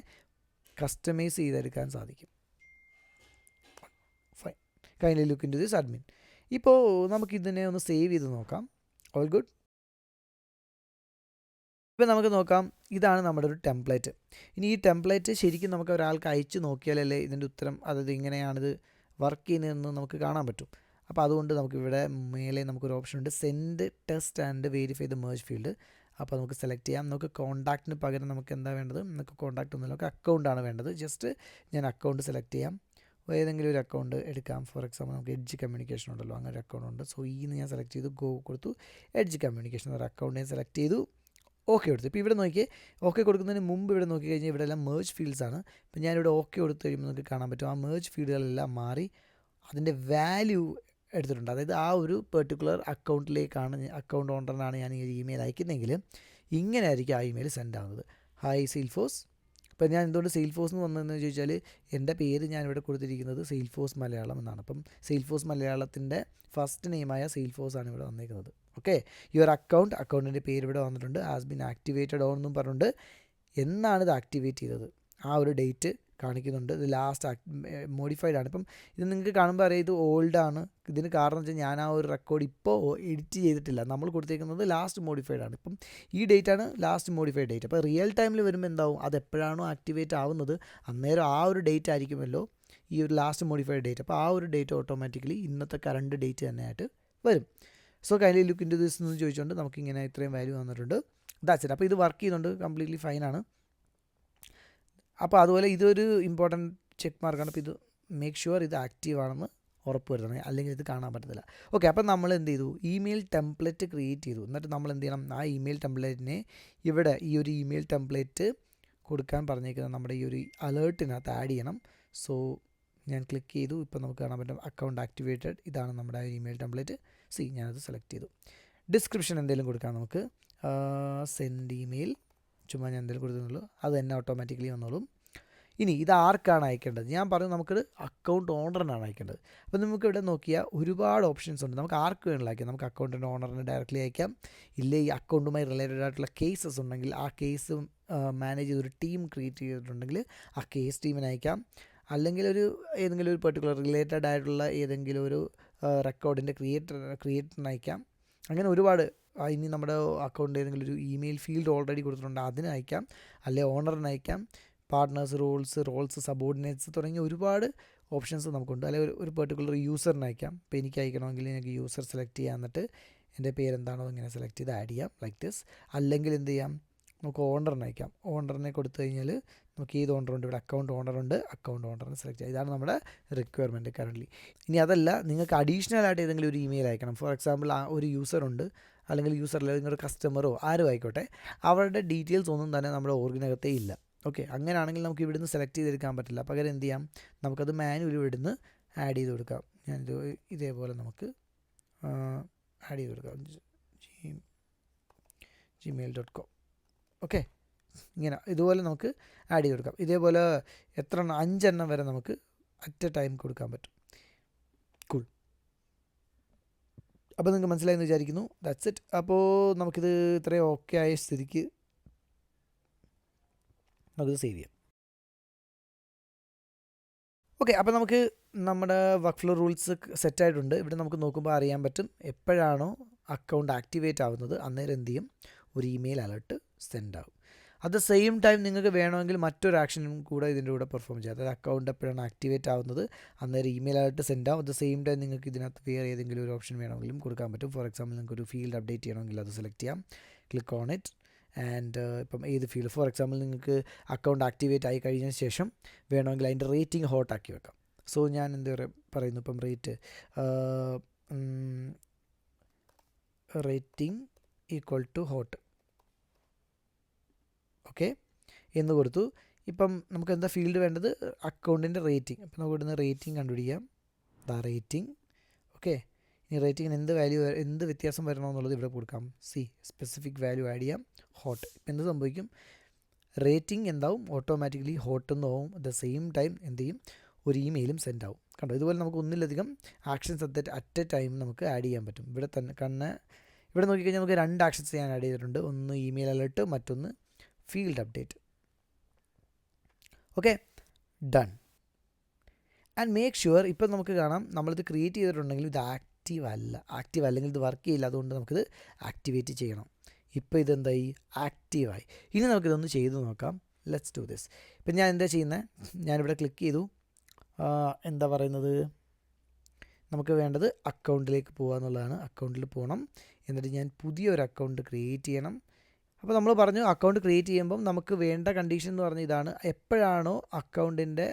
കസ്റ്റമൈസ് ചെയ്തെടുക്കാൻ സാധിക്കും. Fine, kindly look into this admin. ഇപ്പോൾ നമുക്കിതിനെ ഒന്ന് സേവ് ചെയ്ത് നോക്കാം. All good. ഇപ്പോൾ നമുക്ക് നോക്കാം, ഇതാണ് നമ്മുടെ ഒരു ടെംപ്ലേറ്റ്. ഇനി ഈ ടെംപ്ലേറ്റ് ശരിക്കും നമുക്ക് ഒരാൾക്ക് അയച്ചു നോക്കിയാലല്ലേ ഇതിൻ്റെ ഉത്തരം, അതായത് ഇങ്ങനെയാണിത് വർക്ക് ചെയ്യുന്നതെന്ന് നമുക്ക് കാണാൻ പറ്റും. അപ്പോൾ അതുകൊണ്ട് നമുക്കിവിടെ മേലെ നമുക്കൊരു ഓപ്ഷൻ ഉണ്ട്, send test and verify the merge field. അപ്പോൾ നമുക്ക് സെലക്ട് ചെയ്യാം. നമുക്ക് കോൺടാക്റ്റിന് പകരം നമുക്ക് എന്താ വേണ്ടത്, നമുക്ക് കോൺടാക്റ്റ് ഒന്നുമില്ല, നമുക്ക് അക്കൗണ്ടാണ് വേണ്ടത്. ജസ്റ്റ് ഞാൻ അക്കൗണ്ട് സെലക്ട് ചെയ്യാം, ഏതെങ്കിലും ഒരു അക്കൗണ്ട് എടുക്കാം. ഫോർ എക്സാമ്പിൾ നമുക്ക് എഡ്ജ് കമ്മ്യൂണിക്കേഷൻ ഉണ്ടല്ലോ, അങ്ങനെ ഒരു അക്കൗണ്ട് ഉണ്ട്. സോ ഞാൻ സെലക്ട് ചെയ്തു, ഗോ കൊടുത്തു, എഡ്ജ് കമ്മ്യൂണിക്കേഷൻ ഒരു അക്കൗണ്ട് ഞാൻ സെലക്ട് ചെയ്തു, ഓക്കെ കൊടുത്തു. ഇപ്പോൾ ഇവിടെ നോക്കിയേ, ഓക്കെ കൊടുക്കുന്നതിന് മുമ്പ് ഇവിടെ നോക്കി കഴിഞ്ഞാൽ ഇവിടെ എല്ലാം മേർജ് ഫീൽഡ്സ് ആണ്. ഇപ്പോൾ ഞാനിവിടെ ഓക്കെ കൊടുത്തു കഴിയുമ്പോൾ നമുക്ക് കാണാൻ പറ്റും ആ മേർജ് ഫീൽഡുകളെല്ലാം മാറി അതിൻ്റെ വാല്യൂ എടുത്തിട്ടുണ്ട്. അതായത് ആ ഒരു പെർട്ടിക്കുലർ അക്കൗണ്ടിലേക്കാണ്, അക്കൗണ്ട് ഓണറിനാണ് ഞാൻ ഈ ഇമെയിൽ അയക്കുന്നതെങ്കിൽ ഇങ്ങനെ ആയിരിക്കും ആ ഇമെയിൽ സെൻഡ് ആവുന്നത്. ഹായ് സെയിൽഫോഴ്സ്. ഇപ്പോൾ ഞാൻ എന്തുകൊണ്ട് സെയിൽഫോഴ്സ് എന്ന് വന്നതെന്ന് ചോദിച്ചാൽ എൻ്റെ പേര് ഞാനിവിടെ കൊടുത്തിരിക്കുന്നത് സെയിൽഫോഴ്സ് മലയാളം എന്നാണ്. അപ്പം സെയിൽഫോഴ്സ് മലയാളത്തിൻ്റെ ഫസ്റ്റ് നെയിമായ സെയിൽഫോഴ്സ് ആണ് ഇവിടെ വന്നേക്കുന്നത്. ഓക്കെ, യുവർ അക്കൗണ്ടിൻ്റെ പേര് ഇവിടെ വന്നിട്ടുണ്ട്, ഹാസ് ബീൻ ആക്ടിവേറ്റഡ് ഓൺ എന്നും പറഞ്ഞിട്ടുണ്ട്. എന്നാണ് ഇത് ആക്ടിവേറ്റ് ചെയ്തത് ആ ഒരു ഡേറ്റ് കാണിക്കുന്നുണ്ട്. ഇത് ലാസ്റ്റ് മോഡിഫൈഡ് ആണ്. ഇപ്പം ഇത് നിങ്ങൾക്ക് കാണുമ്പോൾ അറിയാം ഇത് ഓൾഡാണ്. ഇതിന് കാരണം വെച്ചാൽ ഞാൻ ആ ഒരു റെക്കോർഡ് ഇപ്പോൾ എഡിറ്റ് ചെയ്തിട്ടില്ല, നമ്മൾ കൊടുത്തേക്കുന്നത് ലാസ്റ്റ് മോഡിഫൈഡ് ആണ്. ഇപ്പം ഈ ഡേറ്റ് ആണ് ലാസ്റ്റ് മോഡിഫൈഡ് ഡേറ്റ്. അപ്പോൾ റിയൽ ടൈമിൽ വരുമ്പോൾ എന്താവും, അത് എപ്പോഴാണോ ആക്ടിവേറ്റ് ആവുന്നത് അന്നേരം ആ ഒരു ഡേറ്റ് ആയിരിക്കുമല്ലോ ഈ ഒരു ലാസ്റ്റ് മോഡിഫൈഡ് ഡേറ്റ്. അപ്പോൾ ആ ഒരു ഡേറ്റ് ഓട്ടോമാറ്റിക്കലി ഇന്നത്തെ കറണ്ട് ഡേറ്റ് തന്നെ ആയിട്ട് വരും. So kindly look into this എന്ന് ചോദിച്ചുകൊണ്ട് നമുക്കിങ്ങനെ ഇത്രയും വാല്യൂ വന്നിട്ടുണ്ട്. That's it. അപ്പോൾ ഇത് വർക്ക് ചെയ്യുന്നുണ്ട്, കംപ്ലീറ്റ്ലി ഫൈനാണ്. അപ്പോൾ അതുപോലെ ഇതൊരു ഇമ്പോർട്ടൻറ്റ് ചെക്ക് മാർക്കാണ്. അപ്പോൾ ഇത് മേക്ക് ഷുവർ ഇത് ആക്റ്റീവ് ആണെന്ന് ഉറപ്പ് വരുത്തണം, അല്ലെങ്കിൽ ഇത് കാണാൻ പറ്റത്തില്ല. ഓക്കെ, അപ്പോൾ നമ്മൾ എന്ത് ചെയ്തു, ഇമെയിൽ ടെംപ്ലേറ്റ് ക്രിയേറ്റ് ചെയ്തു. എന്നിട്ട് നമ്മൾ എന്ത് ചെയ്യണം, ആ ഇമെയിൽ ടെംപ്ലേറ്റിനെ ഇവിടെ ഈ ഒരു ഇമെയിൽ ടെംപ്ലേറ്റ് കൊടുക്കാൻ പറഞ്ഞേക്കുന്നത് നമ്മുടെ ഈ ഒരു അലേർട്ടിനകത്ത് ആഡ് ചെയ്യണം. സോ ഞാൻ ക്ലിക്ക് ചെയ്തു, ഇപ്പോൾ നമുക്ക് കാണാൻ പറ്റും അക്കൗണ്ട് ആക്ടിവേറ്റഡ്. ഇതാണ് നമ്മുടെ ഇമെയിൽ ടെംപ്ലേറ്റ്. ഞാനത് സെലക്ട് ചെയ്തു. ഡിസ്ക്രിപ്ഷൻ എന്തെങ്കിലും കൊടുക്കാം നമുക്ക്, സെൻഡ് ഇമെയിൽ, ചുമ്മാ ഞാൻ എന്തെങ്കിലും കൊടുക്കുന്നുള്ളൂ, അത് തന്നെ ഓട്ടോമാറ്റിക്കലി വന്നോളും. ഇനി ഇത് ആർക്കാണ് അയക്കേണ്ടത്, ഞാൻ പറഞ്ഞു നമുക്കിത് അക്കൗണ്ട് ഓണറിനാണ് അയക്കേണ്ടത്. അപ്പോൾ നമുക്ക് ഇവിടെ നോക്കിയാൽ ഒരുപാട് ഓപ്ഷൻസ് ഉണ്ട്. നമുക്ക് ആർക്ക് വേണമെങ്കിലും അയക്കാം. നമുക്ക് അക്കൗണ്ടിൻ്റെ ഓണറിന് ഡയറക്റ്റ്ലി അയക്കാം, ഇല്ലേ ഈ അക്കൗണ്ടുമായി റിലേറ്റഡ് ആയിട്ടുള്ള കേസസ് ഉണ്ടെങ്കിൽ ആ കേസ് മാനേജ് ചെയ്തൊരു ടീം ക്രിയേറ്റ് ചെയ്തിട്ടുണ്ടെങ്കിൽ ആ കേസ് ടീമിന് അയക്കാം. അല്ലെങ്കിൽ ഏതെങ്കിലും ഒരു പെർട്ടിക്കുലർ റിലേറ്റഡ് ആയിട്ടുള്ള ഏതെങ്കിലും ഒരു റെക്കോർഡിൻ്റെ ക്രിയേറ്ററിന് അയക്കാം. അങ്ങനെ ഒരുപാട്. ഇനി നമ്മുടെ അക്കൗണ്ട് ഏതെങ്കിലും ഒരു ഇമെയിൽ ഫീൽഡ് ഓൾറെഡി കൊടുത്തിട്ടുണ്ട് അതിന് അയക്കാം, അല്ലെ ഓണറിന് അയക്കാം. പാർട്ട്നേഴ്സ്, റോൾസ്, സബോർഡിനേറ്റ്സ് തുടങ്ങിയ ഒരുപാട് ഓപ്ഷൻസ് നമുക്കുണ്ട്. അല്ലെങ്കിൽ ഒരു പെർട്ടിക്കുലർ യൂസറിന് അയക്കാം. ഇപ്പോൾ എനിക്ക് അയക്കണമെങ്കിൽ എനിക്ക് യൂസർ സെലക്ട് ചെയ്യാം, എന്നിട്ട് എൻ്റെ പേരെന്താണോ ഇങ്ങനെ സെലക്ട് ചെയ്ത് ആഡ് ചെയ്യാം ലൈക്ക് ദിസ്. അല്ലെങ്കിൽ എന്ത് ചെയ്യാം, നമുക്ക് ഓണറിന് അയക്കാം. ഓണറിനെ കൊടുത്തു കഴിഞ്ഞാൽ നമുക്ക് ഏത് ഓണറുണ്ട്, ഇവിടെ അക്കൗണ്ട് ഓണറുണ്ട്, അക്കൗണ്ട് ഓണറിനെ സെലക്ട് ചെയ്യാം. ഇതാണ് നമ്മുടെ റിക്വയർമെൻറ്റ് കറൻ്റ്ലി. ഇനി അതല്ല, നിങ്ങൾക്ക് അഡീഷണൽ ആയിട്ട് ഏതെങ്കിലും ഒരു ഇമെയിൽ അയക്കണം. ഫോർ എക്സാമ്പിൾ ഒരു യൂസറുണ്ട്, അല്ലെങ്കിൽ യൂസറിൽ നിങ്ങളുടെ കസ്റ്റമറോ ആരും ആയിക്കോട്ടെ, അവരുടെ ഡീറ്റെയിൽസ് ഒന്നും തന്നെ നമ്മുടെ ഓർഗിനകത്തേ ഇല്ല. ഓക്കെ, അങ്ങനെയാണെങ്കിൽ നമുക്ക് ഇവിടുന്ന് സെലക്ട് ചെയ്തെടുക്കാൻ പറ്റില്ല. പകരം എന്ത് ചെയ്യാം, നമുക്കത് മാനുവലി ഇവിടുന്ന് ആഡ് ചെയ്ത് കൊടുക്കാം. ഞാനിത് ഇതേപോലെ നമുക്ക് ആഡ് ചെയ്ത് കൊടുക്കാം, gmail.com. ഓക്കെ, ഇങ്ങനെ ഇതുപോലെ നമുക്ക് ആഡ് ചെയ്ത് കൊടുക്കാം. ഇതേപോലെ 5 എണ്ണം വരെ നമുക്ക് അറ്റ് എ ടൈം കൊടുക്കാൻ പറ്റും. കൂൾ. അപ്പോൾ നിങ്ങൾക്ക് മനസ്സിലായെന്ന് വിചാരിക്കുന്നു. That's it. അപ്പോൾ നമുക്കിത് ഇത്രയും ഓക്കെ ആയ സ്ഥിതിക്ക് നമുക്കിത് സേവ് ചെയ്യാം. ഓക്കെ, അപ്പോൾ നമുക്ക് നമ്മുടെ വർക്ക് ഫ്ലോ റൂൾസ് സെറ്റായിട്ടുണ്ട്. ഇവിടെ നമുക്ക് നോക്കുമ്പോൾ അറിയാൻ പറ്റും എപ്പോഴാണോ അക്കൗണ്ട് ആക്ടിവേറ്റ് ആവുന്നത് അന്നേരം എന്ത് ചെയ്യും, ഒരു ഇമെയിൽ അലർട്ട് സെൻഡ് ആവും. അറ്റ് ദ സെയിം ടൈം നിങ്ങൾക്ക് വേണമെങ്കിൽ മറ്റൊരു ആക്ഷനും കൂടെ ഇതിൻ്റെ കൂടെ പെർഫോം ചെയ്യാം. അതായത് അക്കൗണ്ട് എപ്പോഴാണ് ആക്ടിവേറ്റ് ആവുന്നത് അന്നേരം ഇമെയിൽ ആയിട്ട് സെൻഡ് ആവും. അറ്റ് ദ സെയിം ടൈം നിങ്ങൾക്ക് ഇതിനകത്ത് വേറെ ഏതെങ്കിലും ഒരു ഓപ്ഷൻ വേണമെങ്കിലും കൊടുക്കാൻ പറ്റും. ഫോർ എക്സാമ്പിൾ നിങ്ങൾക്ക് ഒരു ഫീൽഡ് അപ്ഡേറ്റ് ചെയ്യണമെങ്കിൽ അത് സെലക്ട് ചെയ്യാം. ക്ലിക്ക് ഓൺ ഇറ്റ് ആൻഡ് ഇപ്പം ഏത് ഫീൽഡ്, ഫോർ എക്സാമ്പിൾ നിങ്ങൾക്ക് അക്കൗണ്ട് ആക്ടിവേറ്റ് ആയി കഴിഞ്ഞ ശേഷം വേണമെങ്കിൽ അതിൻ്റെ റേറ്റിംഗ് ഹോട്ട് ആക്കി വെക്കാം. സോ ഞാൻ എന്താ പറയുന്നു, ഇപ്പം rating equal to hot okay എന്ന് കൊടുത്തു. ഇപ്പം നമുക്ക് എന്താ ഫീൽഡ് വേണ്ടത്, അക്കൗണ്ടിൻ്റെ റേറ്റിംഗ്. അപ്പം നമുക്ക് ഇവിടുന്ന് റേറ്റിംഗ് കണ്ടുപിടിക്കാം. Rating okay. ഇനി റേറ്റിങ്ങിന് എന്ത് വ്യത്യാസം വരണമെന്നുള്ളത് ഇവിടെ കൊടുക്കാം. സ്പെസിഫിക് വാല്യൂ ആഡ് ചെയ്യാം, ഹോട്ട്. ഇപ്പം എന്ത് സംഭവിക്കും, റേറ്റിംഗ് എന്താവും, ഓട്ടോമാറ്റിക്കലി ഹോട്ട് എന്നാവും. അറ്റ് ദ സെയിം ടൈം എന്ത് ചെയ്യും, ഒരു ഇമെയിലും സെൻഡ് ആവും. കണ്ടോ, ഇതുപോലെ നമുക്ക് ഒന്നിലധികം ആക്ഷൻസ് അറ്റ് എ ടൈം നമുക്ക് ആഡ് ചെയ്യാൻ പറ്റും. ഇവിടെ നോക്കിക്കഴിഞ്ഞാൽ നമുക്ക് 2 ആക്ഷൻസ് ഞാൻ ആഡ് ചെയ്തിട്ടുണ്ട്. ഒന്ന് ഇമെയിൽ അലേർട്ട്, മറ്റൊന്ന് field update. Okay, done. And make sure, ഇപ്പം നമുക്ക് കാണാം നമ്മളിത് ക്രിയേറ്റ് ചെയ്തിട്ടുണ്ടെങ്കിൽ ഇത് ആക്റ്റീവ് അല്ലെങ്കിൽ ഇത് വർക്ക് ചെയ്യില്ല. അതുകൊണ്ട് നമുക്കിത് ആക്ടിവേറ്റ് ചെയ്യണം. ഇപ്പോൾ ഇതെന്തായി, ആക്റ്റീവായി. ഇനി നമുക്കിതൊന്ന് ചെയ്ത് നോക്കാം. Let's do this. ഇപ്പം ഞാൻ എന്താ ചെയ്യുന്നത്, ഞാനിവിടെ ക്ലിക്ക് ചെയ്തു. എന്താ പറയുന്നത്, നമുക്ക് വേണ്ടത് അക്കൗണ്ടിലേക്ക് പോകുക എന്നുള്ളതാണ്. അക്കൗണ്ടിൽ പോകണം, എന്നിട്ട് ഞാൻ പുതിയൊരു അക്കൗണ്ട് ക്രിയേറ്റ് ചെയ്യണം. അപ്പോൾ നമ്മൾ പറഞ്ഞു അക്കൗണ്ട് ക്രിയേറ്റ് ചെയ്യുമ്പം നമുക്ക് വേണ്ട കണ്ടീഷൻ എന്ന് പറഞ്ഞാൽ ഇതാണ്, എപ്പോഴാണോ അക്കൗണ്ടിൻ്റെ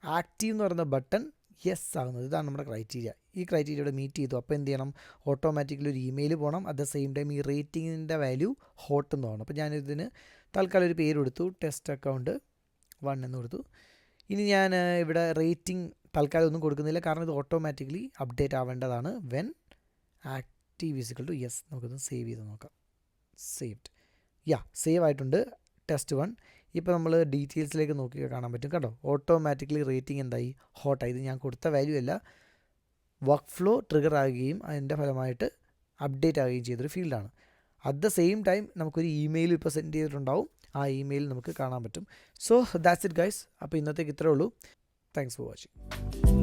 ആക്റ്റീവ് എന്ന് പറയുന്ന ബട്ടൺ യെസ് ആകുന്നത്, ഇതാണ് നമ്മുടെ ക്രൈറ്റീരിയ. ഈ ക്രൈറ്റീരിയയുടെ മീറ്റ് ചെയ്തു. അപ്പോൾ എന്ത് ചെയ്യണം, ഓട്ടോമാറ്റിക്കലി ഒരു ഇമെയിൽ പോകണം. അറ്റ് ദ സെയിം ടൈം ഈ റേറ്റിങ്ങിൻ്റെ വാല്യൂ ഹോട്ട് എന്ന് പോകണം. അപ്പോൾ ഞാനിതിന് തൽക്കാലം ഒരു പേര് കൊടുത്തു, ടെസ്റ്റ് അക്കൗണ്ട് 1 എന്ന് കൊടുത്തു. ഇനി ഞാൻ ഇവിടെ റേറ്റിംഗ് തൽക്കാലം ഒന്നും കൊടുക്കുന്നില്ല, കാരണം ഇത് ഓട്ടോമാറ്റിക്കലി അപ്ഡേറ്റ് ആവേണ്ടതാണ്. When active is equal to yes. നമുക്കൊന്ന് സേവ് ചെയ്ത് നോക്കാം. സേവ്ഡ്, സേവ് ആയിട്ടുണ്ട് ടെസ്റ്റ് 1. ഇപ്പോൾ നമ്മൾ ഡീറ്റെയിൽസിലേക്ക് നോക്കി കാണാൻ പറ്റും. കേട്ടോ, ഓട്ടോമാറ്റിക്കലി റേറ്റിംഗ് എന്തായി, ഹോട്ടായി. ഇത് ഞാൻ കൊടുത്ത വാല്യൂ അല്ല, വർക്ക് ഫ്ലോ ട്രിഗർ ആകുകയും അതിൻ്റെ ഫലമായിട്ട് അപ്ഡേറ്റ് ആവുകയും ചെയ്തൊരു ഫീൽഡാണ്. അറ്റ് ദ സെയിം ടൈം നമുക്കൊരു ഇമെയിൽ ഇപ്പോൾ സെൻഡ് ചെയ്തിട്ടുണ്ടാവും. ആ ഇമെയിൽ നമുക്ക് കാണാൻ പറ്റും. So that's it guys. അപ്പോൾ ഇന്നത്തേക്ക് ഇത്രേ ഉള്ളൂ. Thanks for watching.